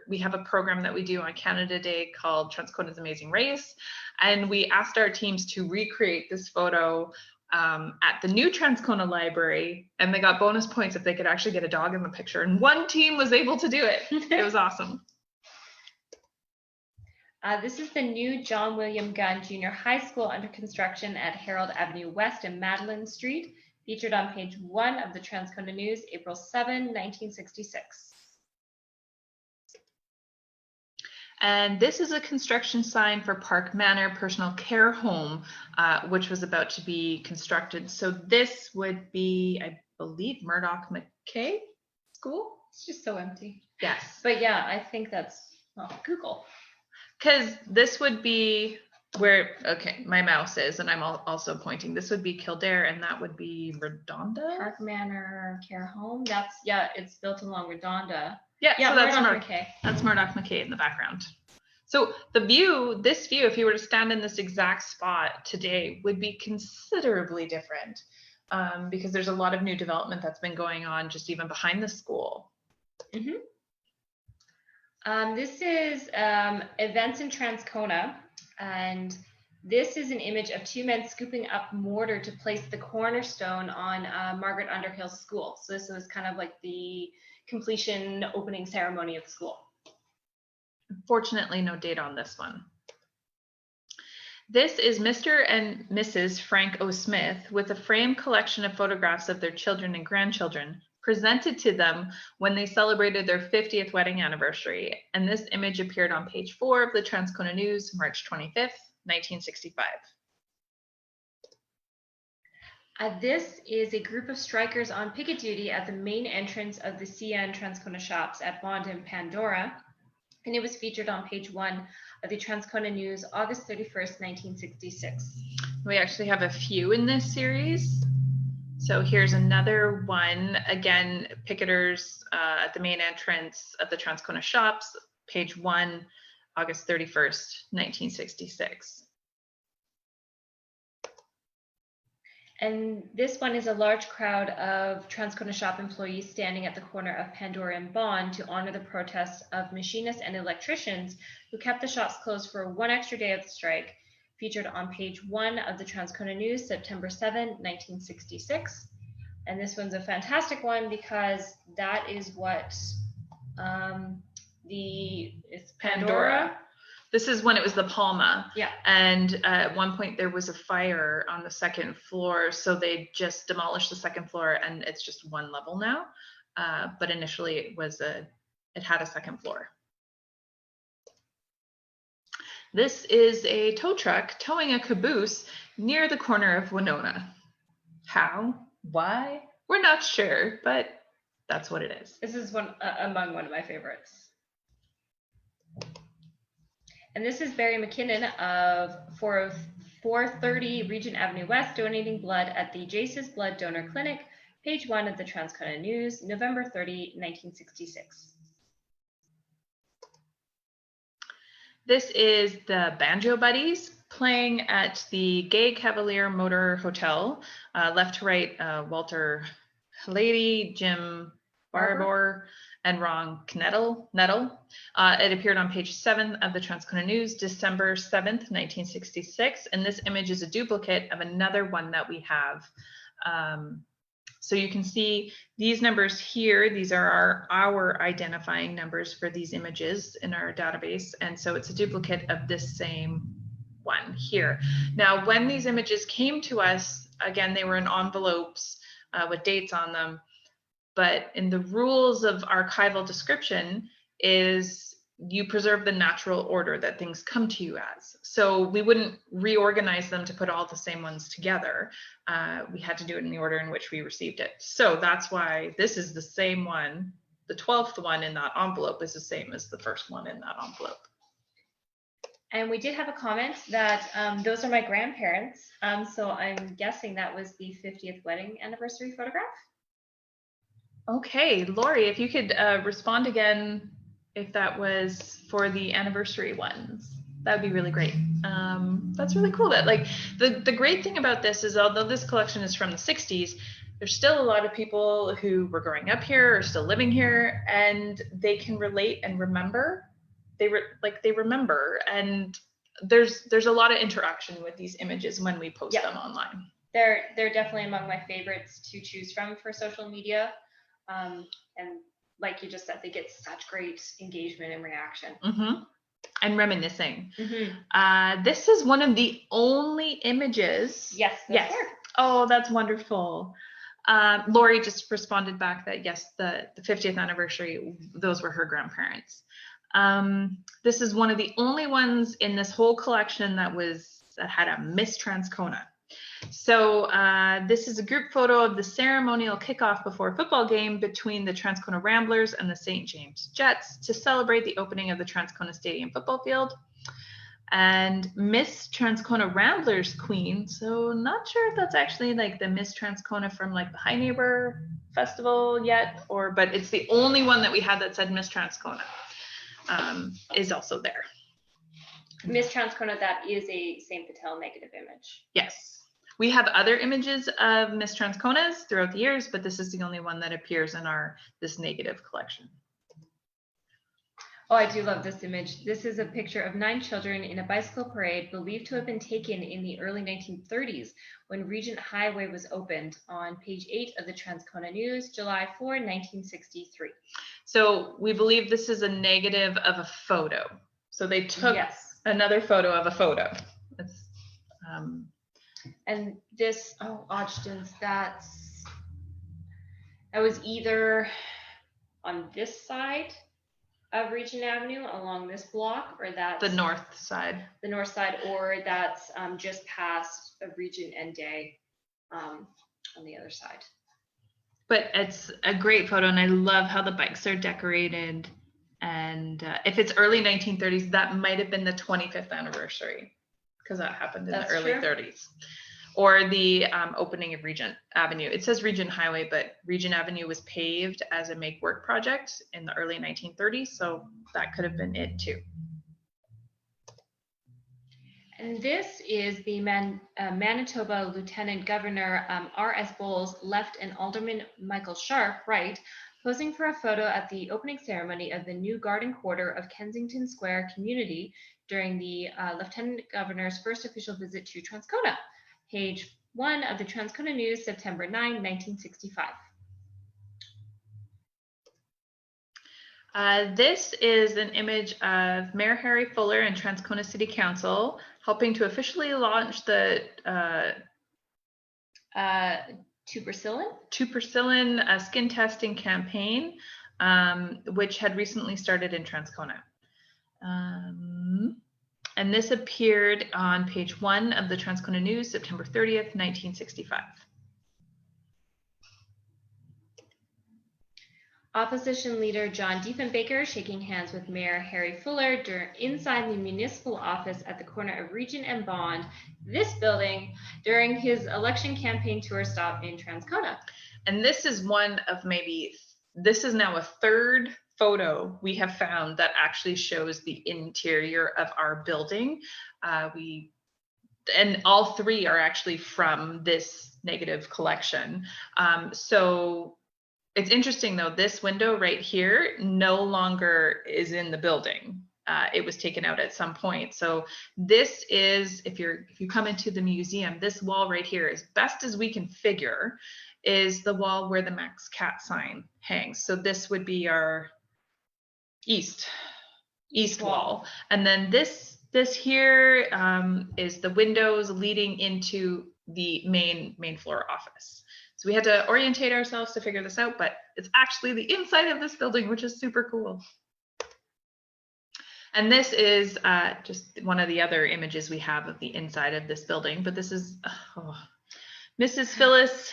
we have a program that we do on Canada Day called Transcona's Amazing Race. And we asked our teams to recreate this photo at the new Transcona Library, and they got bonus points if they could actually get a dog in the picture. And one team was able to do it. It was awesome.
This is the new John William Gunn Junior High School under construction at Harold Avenue West and Madeline Street, featured on page 1 of the Transcona News, April 7, 1966.
And this is a construction sign for Park Manor Personal Care Home, which was about to be constructed. So this would be, I believe, Murdoch McKay School?
It's just so empty.
Yes.
But yeah, I think that's, well, Google.
Because this would be where, okay, my mouse is, and I'm also pointing. This would be Kildare, and that would be Redonda?
Park Manor Care Home. That's, yeah, it's built along Redonda.
Yeah, so that's
Murdoch McKay.
That's Murdoch McKay in the background. So the view, this view, if you were to stand in this exact spot today, would be considerably different because there's a lot of new development that's been going on just even behind the school.
Mm-hmm. This is events in Transcona, and this is an image of 2 men scooping up mortar to place the cornerstone on Margaret Underhill's school. So this was kind of like the completion opening ceremony of the school.
Unfortunately, no date on this one. This is Mr. and Mrs. Frank O. Smith with a framed collection of photographs of their children and grandchildren presented to them when they celebrated their 50th wedding anniversary. And this image appeared on page 4 of the Transcona News, March 25th, 1965.
This is a group of strikers on picket duty at the main entrance of the CN Transcona shops at Bond and Pandora, and it was featured on page 1 of the Transcona News, August 31st, 1966.
We actually have a few in this series. So here's another one, again, picketers at the main entrance of the Transcona shops, page 1, August 31st, 1966.
And this one is a large crowd of Transcona shop employees standing at the corner of Pandora and Bond to honor the protests of machinists and electricians who kept the shops closed for 1 extra day of the strike, featured on page 1 of the Transcona News, September 7, 1966. And this one's a fantastic one because that is what it's Pandora.
This is when it was the Palma.
Yeah.
And at one point there was a fire on the second floor, so they just demolished the second floor, and it's just one level now. But initially it had a second floor. This is a tow truck towing a caboose near the corner of Winona. How? Why? We're not sure, but that's what it is.
This is among one of my favorites. And this is Barry McKinnon of 430 Regent Avenue West donating blood at the Jace's Blood Donor Clinic, page 1 of the Transcona News, November 30, 1966.
This is the Banjo Buddies playing at the Gay Cavalier Motor Hotel. Left to right, Walter Halady, Jim Barbour, and Ron Nettle. It appeared on page 7 of the Transcona News, December 7th, 1966. And this image is a duplicate of another one that we have. So you can see these numbers here. These are our identifying numbers for these images in our database. And so it's a duplicate of this same one here. Now, when these images came to us, again, they were in envelopes with dates on them. But in the rules of archival description is you preserve the natural order that things come to you as. So we wouldn't reorganize them to put all the same ones together. We had to do it in the order in which we received it. So that's why this is the same one. The 12th one in that envelope is the same as the first one in that envelope.
And we did have a comment that those are my grandparents. So I'm guessing that was the 50th wedding anniversary photograph.
Okay, Lori, if you could respond again, if that was for the anniversary ones, that would be really great. That's really cool. That like the great thing about this is, although this collection is from the 60s, there's still a lot of people who were growing up here or still living here, and they can relate and remember. They remember, and there's a lot of interaction with these images when we post them online.
They're definitely among my favorites to choose from for social media. And like you just said, they get such great engagement and reaction.
Mm-hmm. And reminiscing. Mm-hmm. This is one of the only images.
Yes.
Yes. Oh, that's wonderful. Lori just responded back that yes, the 50th anniversary, those were her grandparents. This is one of the only ones in this whole collection that had a Miss Transcona. So this is a group photo of the ceremonial kickoff before a football game between the Transcona Ramblers and the St. James Jets to celebrate the opening of the Transcona Stadium football field. And Miss Transcona Ramblers Queen, so not sure if that's actually like the Miss Transcona from like the High Neighbor Festival yet, but it's the only one that we had that said Miss Transcona, is also there.
Miss Transcona, that is a St. Patel negative image.
Yes. We have other images of Miss Transconas throughout the years, but this is the only one that appears in this negative collection.
Oh, I do love this image. This is a picture of 9 children in a bicycle parade believed to have been taken in the early 1930s when Regent Highway was opened, on page 8 of the Transcona News, July 4, 1963.
So we believe this is a negative of a photo. So they took another photo of a photo. That's,
and this, Hodgdon's, that was either on this side of Regent Avenue along this block, or that's
the north side.
The north side, or that's just past Regent and Day on the other side.
But it's a great photo, and I love how the bikes are decorated. And if it's early 1930s, that might have been the 25th anniversary, because that happened in the early 30s. Or the opening of Regent Avenue. It says Regent Highway, but Regent Avenue was paved as a make-work project in the early 1930s, so that could have been it too.
And this is the Manitoba Lieutenant Governor R.S. Bowles, left, and Alderman Michael Sharp, right, posing for a photo at the opening ceremony of the new garden quarter of Kensington Square community during the Lieutenant Governor's first official visit to Transcona, page 1 of the Transcona News, September 9, 1965.
This is an image of Mayor Harry Fuller and Transcona City Council helping to officially launch the Tuberculin skin testing campaign, which had recently started in Transcona. And this appeared on page 1 of the Transcona News, September 30th, 1965.
Opposition leader John Diefenbaker shaking hands with Mayor Harry Fuller inside the municipal office at the corner of Regent and Bond, this building, during his election campaign tour stop in Transcona.
And this is one of this is now a third photo we have found that actually shows the interior of our building. And all three are actually from this negative collection. So it's interesting though, this window right here no longer is in the building. It was taken out at some point. So this is, if you come into the museum, this wall right here, as best as we can figure, is the wall where the Max Cat sign hangs. So this would be our east wall. And then this here is the windows leading into the main floor office. So we had to orientate ourselves to figure this out, but it's actually the inside of this building, which is super cool. And this is just one of the other images we have of the inside of this building, but this is Mrs. Phyllis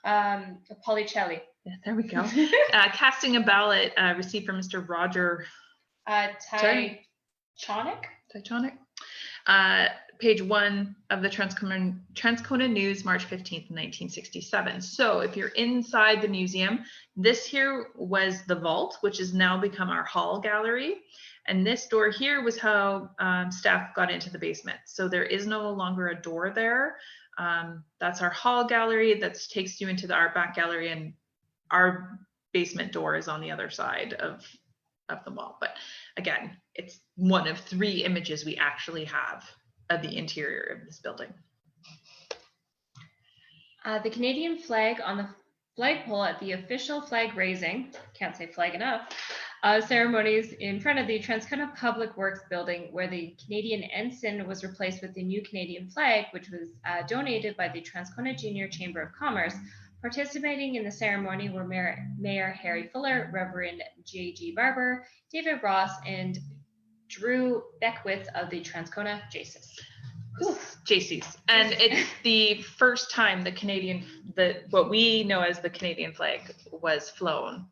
Policelli.
Yeah, there we go. Casting a ballot received from Mr. Roger
Tychonic.
Page 1 of the Transcona News, March 15th, 1967. So if you're inside the museum, this here was the vault, which has now become our hall gallery. And this door here was how staff got into the basement. So there is no longer a door there. That's our hall gallery that takes you into our back gallery, and our basement door is on the other side of the wall. But again, it's one of 3 images we actually have of the interior of this building.
The Canadian flag on the flagpole at the official flag raising, can't say flag enough, ceremonies in front of the Transcona Public Works building, where the Canadian ensign was replaced with the new Canadian flag, which was donated by the Transcona Junior Chamber of Commerce. Participating in the ceremony were Mayor Harry Fuller, Reverend J.G. Barber, David Ross, and Drew Beckwith of the Transcona JCs.
And it's the first time what we know as the Canadian flag was flown.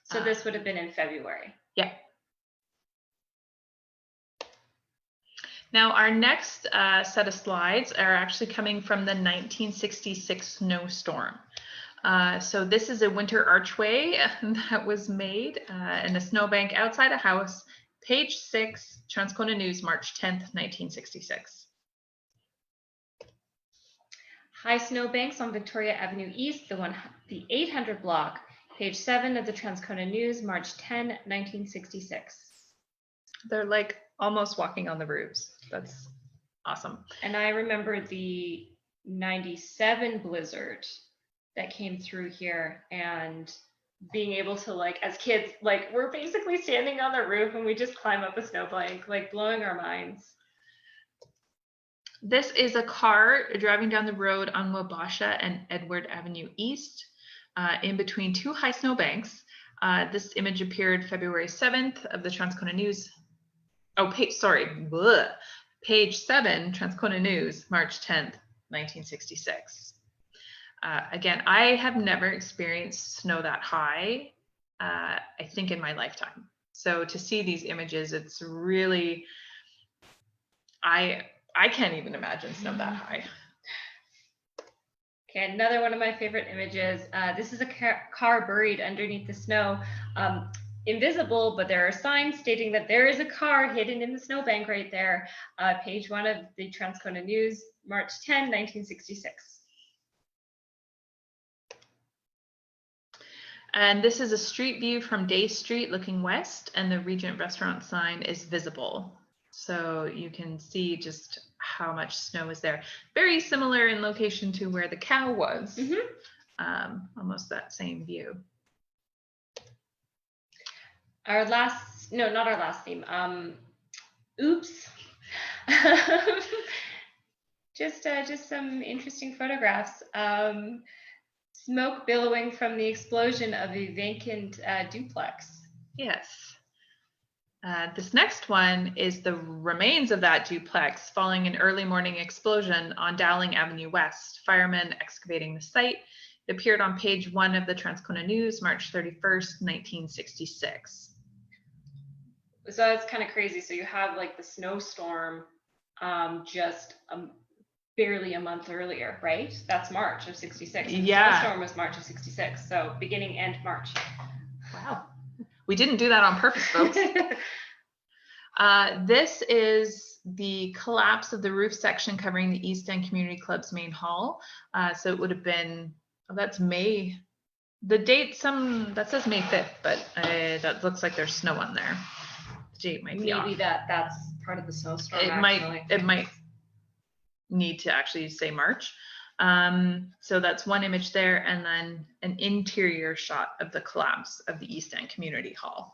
So this would have been in February.
Yeah. Now our next set of slides are actually coming from the 1966 snowstorm. So this is a winter archway that was made in a snowbank outside a house. Page 6, Transcona News, March 10th, 1966.
High snowbanks on Victoria Avenue East, the 800 block. Page 7 of the Transcona News, March 10, 1966.
They're like almost walking on the roofs. That's awesome.
And I remember the 97 blizzard that came through here, and being able to, like, as kids, like, we're basically standing on the roof and we just climb up a snowbank, like blowing our minds.
This is a car driving down the road on Wabasha and Edward Avenue East, in between 2 high snowbanks. This image appeared February 7th of the Transcona News. Page 7, Transcona News, March 10th, 1966. Again, I have never experienced snow that high, I think, in my lifetime. So to see these images, it's really, I can't even imagine snow that high.
Okay, another one of my favorite images. This is a car buried underneath the snow. Invisible, but there are signs stating that there is a car hidden in the snowbank right there. Page 1 of the Transcona News, March 10, 1966.
And this is a street view from Day Street looking west, and the Regent restaurant sign is visible. So you can see just how much snow is there. Very similar in location to where the cow was. Almost that same view.
Not our last theme. Oops. Just some interesting photographs. Smoke billowing from the explosion of a vacant duplex.
Yes. This next one is the remains of that duplex following an early morning explosion on Dowling Avenue West. Firemen excavating the site. It appeared on page 1 of the Transcona News, March 31st, 1966.
So that's kind of crazy. So you have like the snowstorm just barely a month earlier, right? That's March of 66. And
yeah.
The snowstorm was March of 66. So beginning and March.
Wow. We didn't do that on purpose, folks. This is the collapse of the roof section covering the East End Community Club's main hall. So it would have been, that's May. The date, that says May 5th, but that looks like there's snow on there. The date might be off.
Maybe that's part of the snowstorm.
It might need to actually say March. So that's one image there, and then an interior shot of the collapse of the East End Community Hall.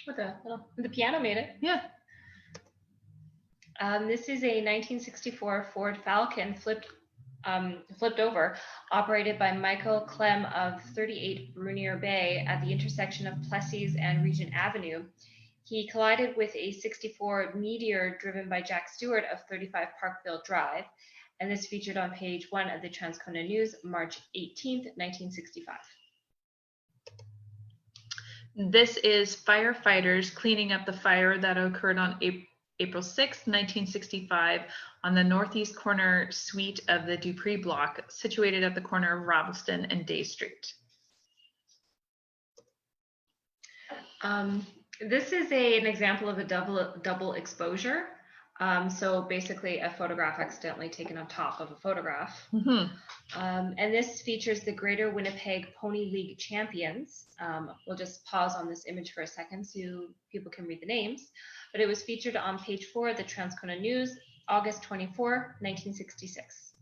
The piano made it.
Yeah.
This is a 1964 Ford Falcon flipped over, operated by Michael Clem of 38 Brunier Bay at the intersection of Plessis and Regent Avenue. He collided with a 64 Meteor driven by Jack Stewart of 35 Parkville Drive, and this featured on page 1 of the Transcona News, March 18th, 1965.
This is firefighters cleaning up the fire that occurred on April 6, 1965, on the northeast corner suite of the Dupree block, situated at the corner of Ravelston and Day Street.
This is an example of a double exposure. So basically a photograph accidentally taken on top of a photograph. And this features the Greater Winnipeg Pony League champions. We'll just pause on this image for a second so people can read the names. But it was featured on page 4 of the Transcona News, August 24, 1966.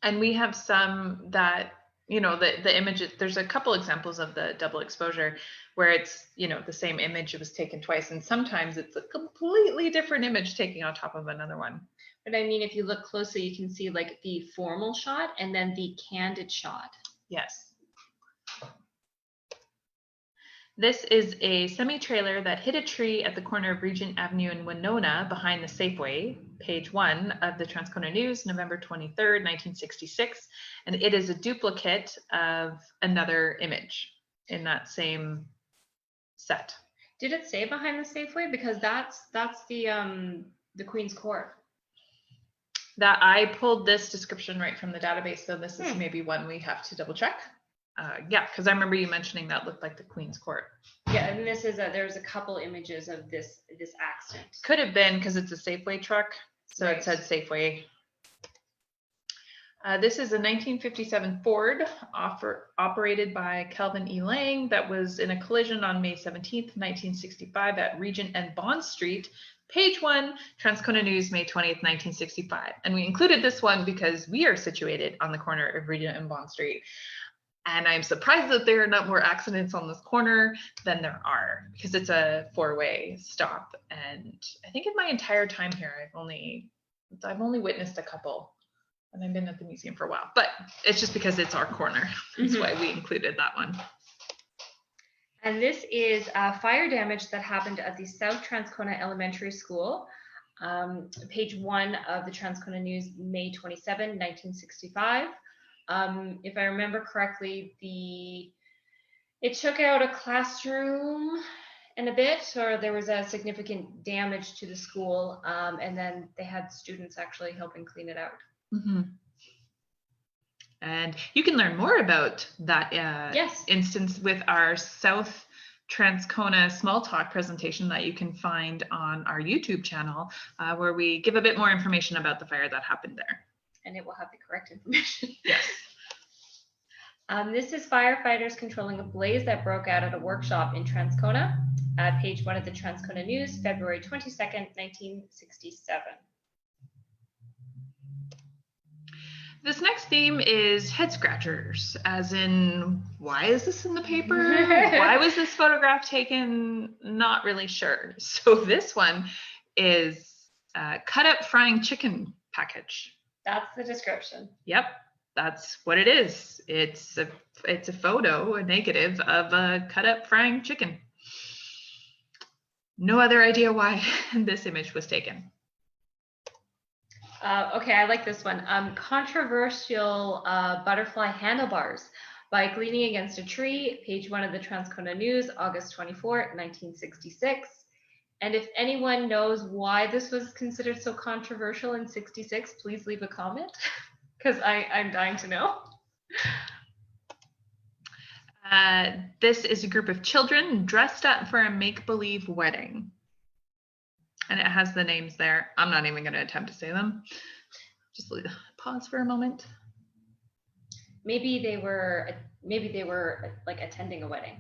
And we have some that, the images, there's a couple examples of the double exposure where it's, the same image, it was taken twice. And sometimes it's a completely different image taken on top of another one.
But I mean, if you look closely, you can see like the formal shot and then the candid shot.
Yes. This is a semi-trailer that hit a tree at the corner of Regent Avenue and Winona behind the Safeway, page 1 of the Transcona News, November 23rd, 1966. And it is a duplicate of another image in that same set.
Did it say behind the Safeway? Because that's the Queen's Court.
That I pulled this description right from the database, so this is maybe one we have to double check. Yeah, because I remember you mentioning that looked like the Queen's Court.
Yeah, and this is there's a couple images of this accident.
Could have been because it's a Safeway truck, so right. It said Safeway. This is a 1957 Ford operated by Calvin E. Lang that was in a collision on May 17th, 1965 at Regent and Bond Street. Page 1, Transcona News, May 20th, 1965. And we included this one because we are situated on the corner of Regent and Bond Street. And I'm surprised that there are not more accidents on this corner than there are, because it's a 4-way stop. And I think in my entire time here, I've only witnessed a couple. And I've been at the museum for a while, but it's just because it's our corner. That's why we included that one.
And this is fire damage that happened at the South Transcona Elementary School. Page 1 of the Transcona News, May 27, 1965. If I remember correctly, it took out a classroom and a bit, or there was a significant damage to the school, and then they had students actually helping clean it out.
And you can learn more about that instance with our South Transcona Small Talk presentation that you can find on our YouTube channel, where we give a bit more information about the fire that happened there.
And it will have the correct information.
Yes.
This is firefighters controlling a blaze that broke out at a workshop in Transcona. Page 1 of the Transcona News, February 22nd, 1967.
This next theme is head scratchers, as in, why is this in the paper? Why was this photograph taken? Not really sure. So this one is cut up frying chicken package.
That's the description.
Yep, that's what it is. It's a photo, a negative of a cut up frying chicken. No other idea why this image was taken.
Okay, I like this one. Controversial butterfly handlebars by Leaning Against a Tree, page 1 of the Transcona News, August 24, 1966. And if anyone knows why this was considered so controversial in 66, please leave a comment, because I'm dying to know.
This is a group of children dressed up for a make-believe wedding. And it has the names there. I'm not even going to attempt to say them. Just pause for a moment.
Maybe they were like attending a wedding.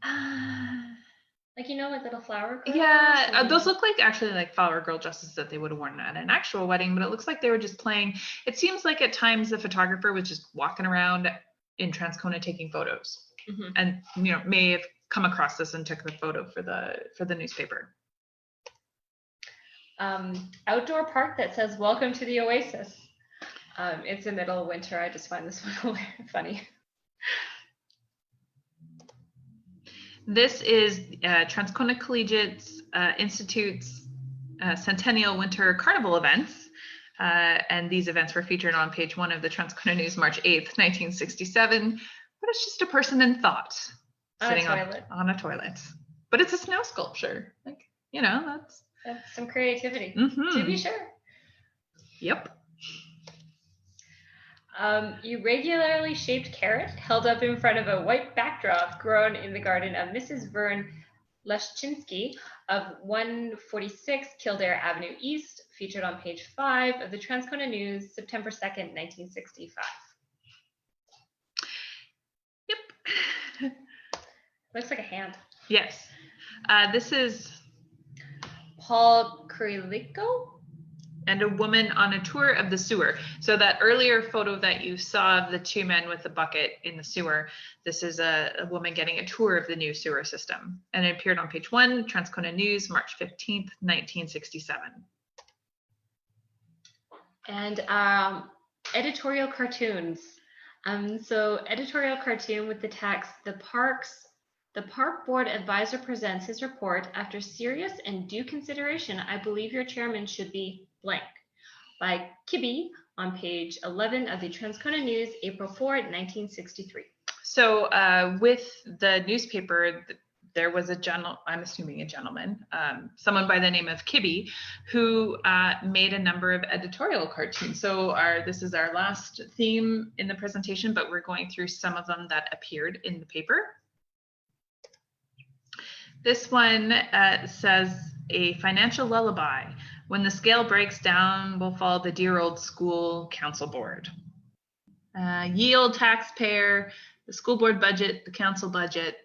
Like, you know, like little flower girls.
Yeah, those look like actually like flower girl dresses that they would have worn at an actual wedding, but it looks like they were just playing. It seems like at times the photographer was just walking around in Transcona taking photos, and may have come across this and took the photo for the newspaper.
Outdoor park that says "Welcome to the Oasis." It's the middle of winter. I just find this one funny.
This is Transcona Collegiate Institute's Centennial Winter Carnival events. And these events were featured on page 1 of the Transcona News, March 8th, 1967. But it's just a person in thought sitting on a toilet. But it's a snow sculpture. Like, that's
some creativity, to be sure.
Yep.
Irregularly shaped carrot held up in front of a white backdrop grown in the garden of Mrs. Vern Leszczynski of 146 Kildare Avenue East, featured on page 5 of the Transcona News, September 2nd, 1965.
Yep.
Looks like a hand.
Yes. This is
Paul Kryliko
and a woman on a tour of the sewer. So that earlier photo that you saw of the two men with the bucket in the sewer, this is a woman getting a tour of the new sewer system. And it appeared on page 1, Transcona News, March 15th, 1967.
And editorial cartoons. So editorial cartoon with the text, the Park Board Advisor presents his report. After serious and due consideration, I believe your chairman should be blank, by Kibbe on page 11 of the Transcona News, April 4, 1963. So
with the newspaper, there was I'm assuming a gentleman, someone by the name of Kibbe, who made a number of editorial cartoons. So this is our last theme in the presentation, but we're going through some of them that appeared in the paper. This one says, a financial lullaby. When the scale breaks down, will fall the dear old school council board. Ye old taxpayer, the school board budget, the council budget.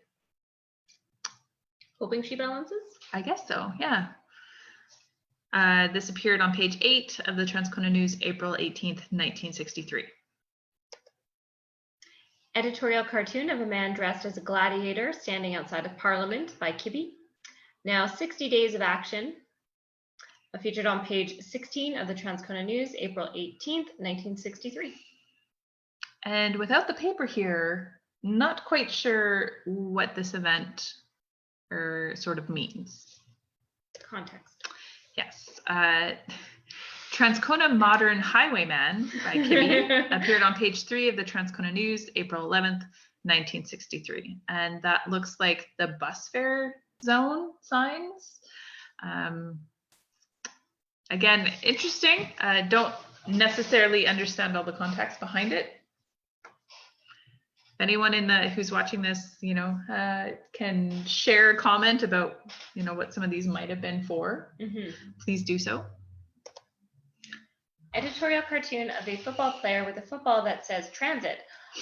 Hoping she balances?
I guess so, yeah. This appeared on page 8 of the Transcona News, April 18th, 1963.
Editorial cartoon of a man dressed as a gladiator standing outside of Parliament by Kibbe. Now 60 Days of Action, featured on page 16 of the Transcona News, April 18th, 1963.
And without the paper here, not quite sure what this event sort of means.
Context.
Yes. Transcona Modern Highwayman by Kibbe appeared on page 3 of the Transcona News, April 11th, 1963. And that looks like the bus fare zone signs. Again, interesting. Don't necessarily understand all the context behind it. If anyone who's watching this, can share a comment about, what some of these might have been for, please do so.
Editorial cartoon of a football player with a football that says transit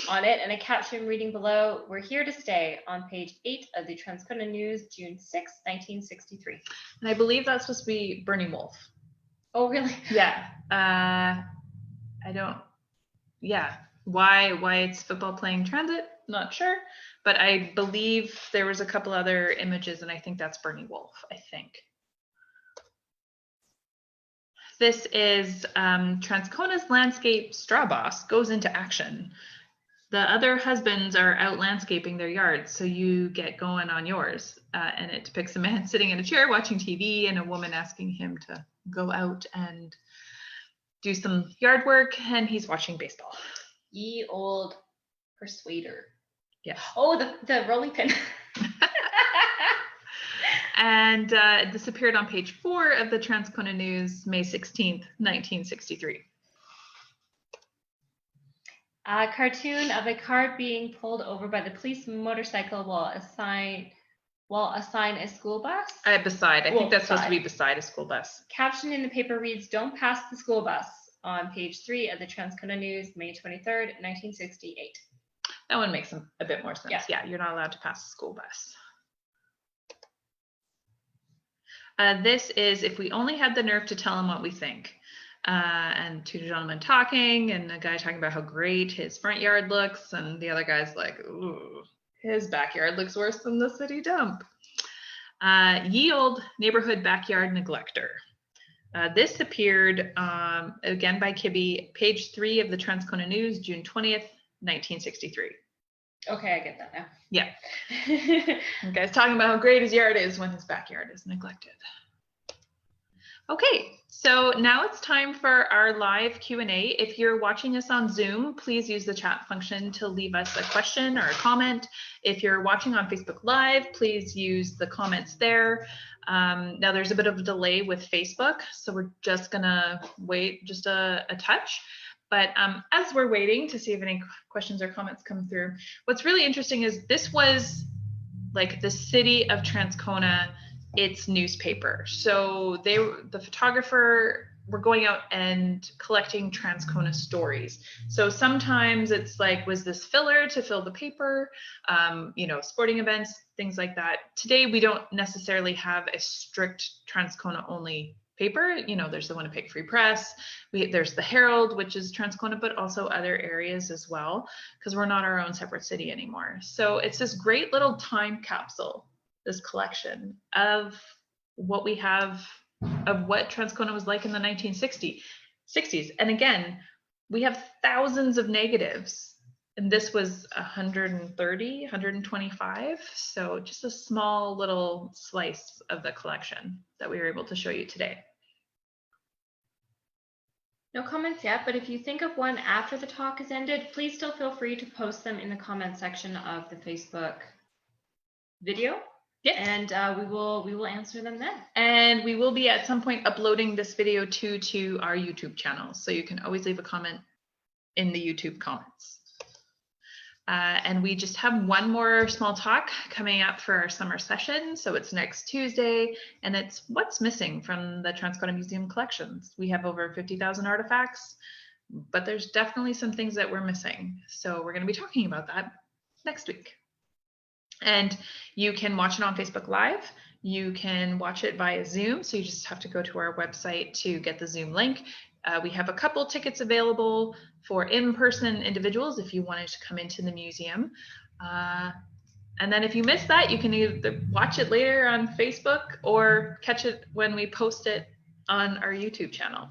on it and a caption reading below, "We're here to stay," on page 8 of the Transcona News, June 6, 1963.
And I believe that's supposed to be Bernie Wolf.
Oh, really?
Yeah. I don't yeah, why it's football playing transit, not sure. But I believe there was a couple other images, and I think that's Bernie Wolf, I think. This is Transcona's landscape straw boss goes into action. The other husbands are out landscaping their yards, so you get going on yours. And it depicts a man sitting in a chair watching TV and a woman asking him to go out and do some yard work, and he's watching baseball.
Ye old persuader.
Yes.
Oh, the rolling pin.
And this appeared on page 4 of the Transcona News, May 16th, 1963.
A cartoon of a car being pulled over by the police motorcycle while assign a school bus.
Beside. I think that's supposed to be beside a school bus.
Caption in the paper reads, "Don't pass the school bus," on page 3 of the Transcona News, May 23rd, 1968.
That one makes a bit more sense. Yeah, you're not allowed to pass the school bus. This is If We Only Had the Nerve to Tell Him What We Think. And two gentlemen talking, and a guy talking about how great his front yard looks, and the other guy's like, ooh, his backyard looks worse than the city dump. Ye old neighborhood backyard neglector. This appeared again by Kibbe, page 3 of the Transcona News, June 20th, 1963.
Okay, I get that now.
Yeah. The guy's talking about how great his yard is when his backyard is neglected. Okay, so now it's time for our live Q&A. If you're watching us on Zoom, please use the chat function to leave us a question or a comment. If you're watching on Facebook Live, please use the comments there. Now there's a bit of a delay with Facebook, so we're just gonna wait just a touch. But as we're waiting to see if any questions or comments come through, what's really interesting is this was like the city of Transcona, its newspaper. So the photographer were going out and collecting Transcona stories. So sometimes it's like, was this filler to fill the paper? Sporting events, things like that. Today we don't necessarily have a strict Transcona only paper. There's the Winnipeg Free Press. There's the Herald, which is Transcona, but also other areas as well, because we're not our own separate city anymore. So it's this great little time capsule, this collection of what we have, of what Transcona was like in the 1960s. And again, we have thousands of negatives, and this was 130, 125. So just a small little slice of the collection that we were able to show you today.
No comments yet, but if you think of one after the talk has ended, please still feel free to post them in the comment section of the Facebook video. Yes. And we will answer them then. And we will be at some point uploading this video to our YouTube channel. So you can always leave a comment in the YouTube comments. And we just have one more small talk coming up for our summer session. So it's next Tuesday, and it's what's missing from the Transcona Museum collections. We have over 50,000 artifacts, but there's definitely some things that we're missing. So we're going to be talking about that next week. And you can watch it on Facebook Live. You can watch it via Zoom. So you just have to go to our website to get the Zoom link. We have a couple tickets available for in-person individuals if you wanted to come into the museum. And then if you missed that, you can either watch it later on Facebook or catch it when we post it on our YouTube channel.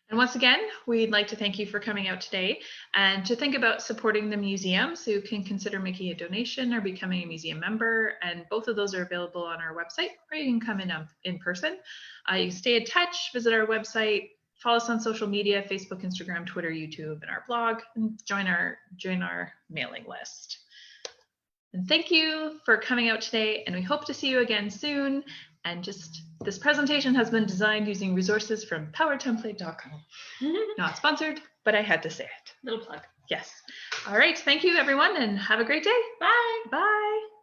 And once again, we'd like to thank you for coming out today, and to think about supporting the museum. So you can consider making a donation or becoming a museum member, and both of those are available on our website, or you can come in person. You can stay in touch, visit our website, follow us on social media, Facebook, Instagram, Twitter, YouTube, and our blog, and join our mailing list. And thank you for coming out today, and we hope to see you again soon. And this presentation has been designed using resources from powertemplate.com. Not sponsored, but I had to say it. Little plug.
Yes. All right. Thank you, everyone, and have a great day.
Bye.
Bye.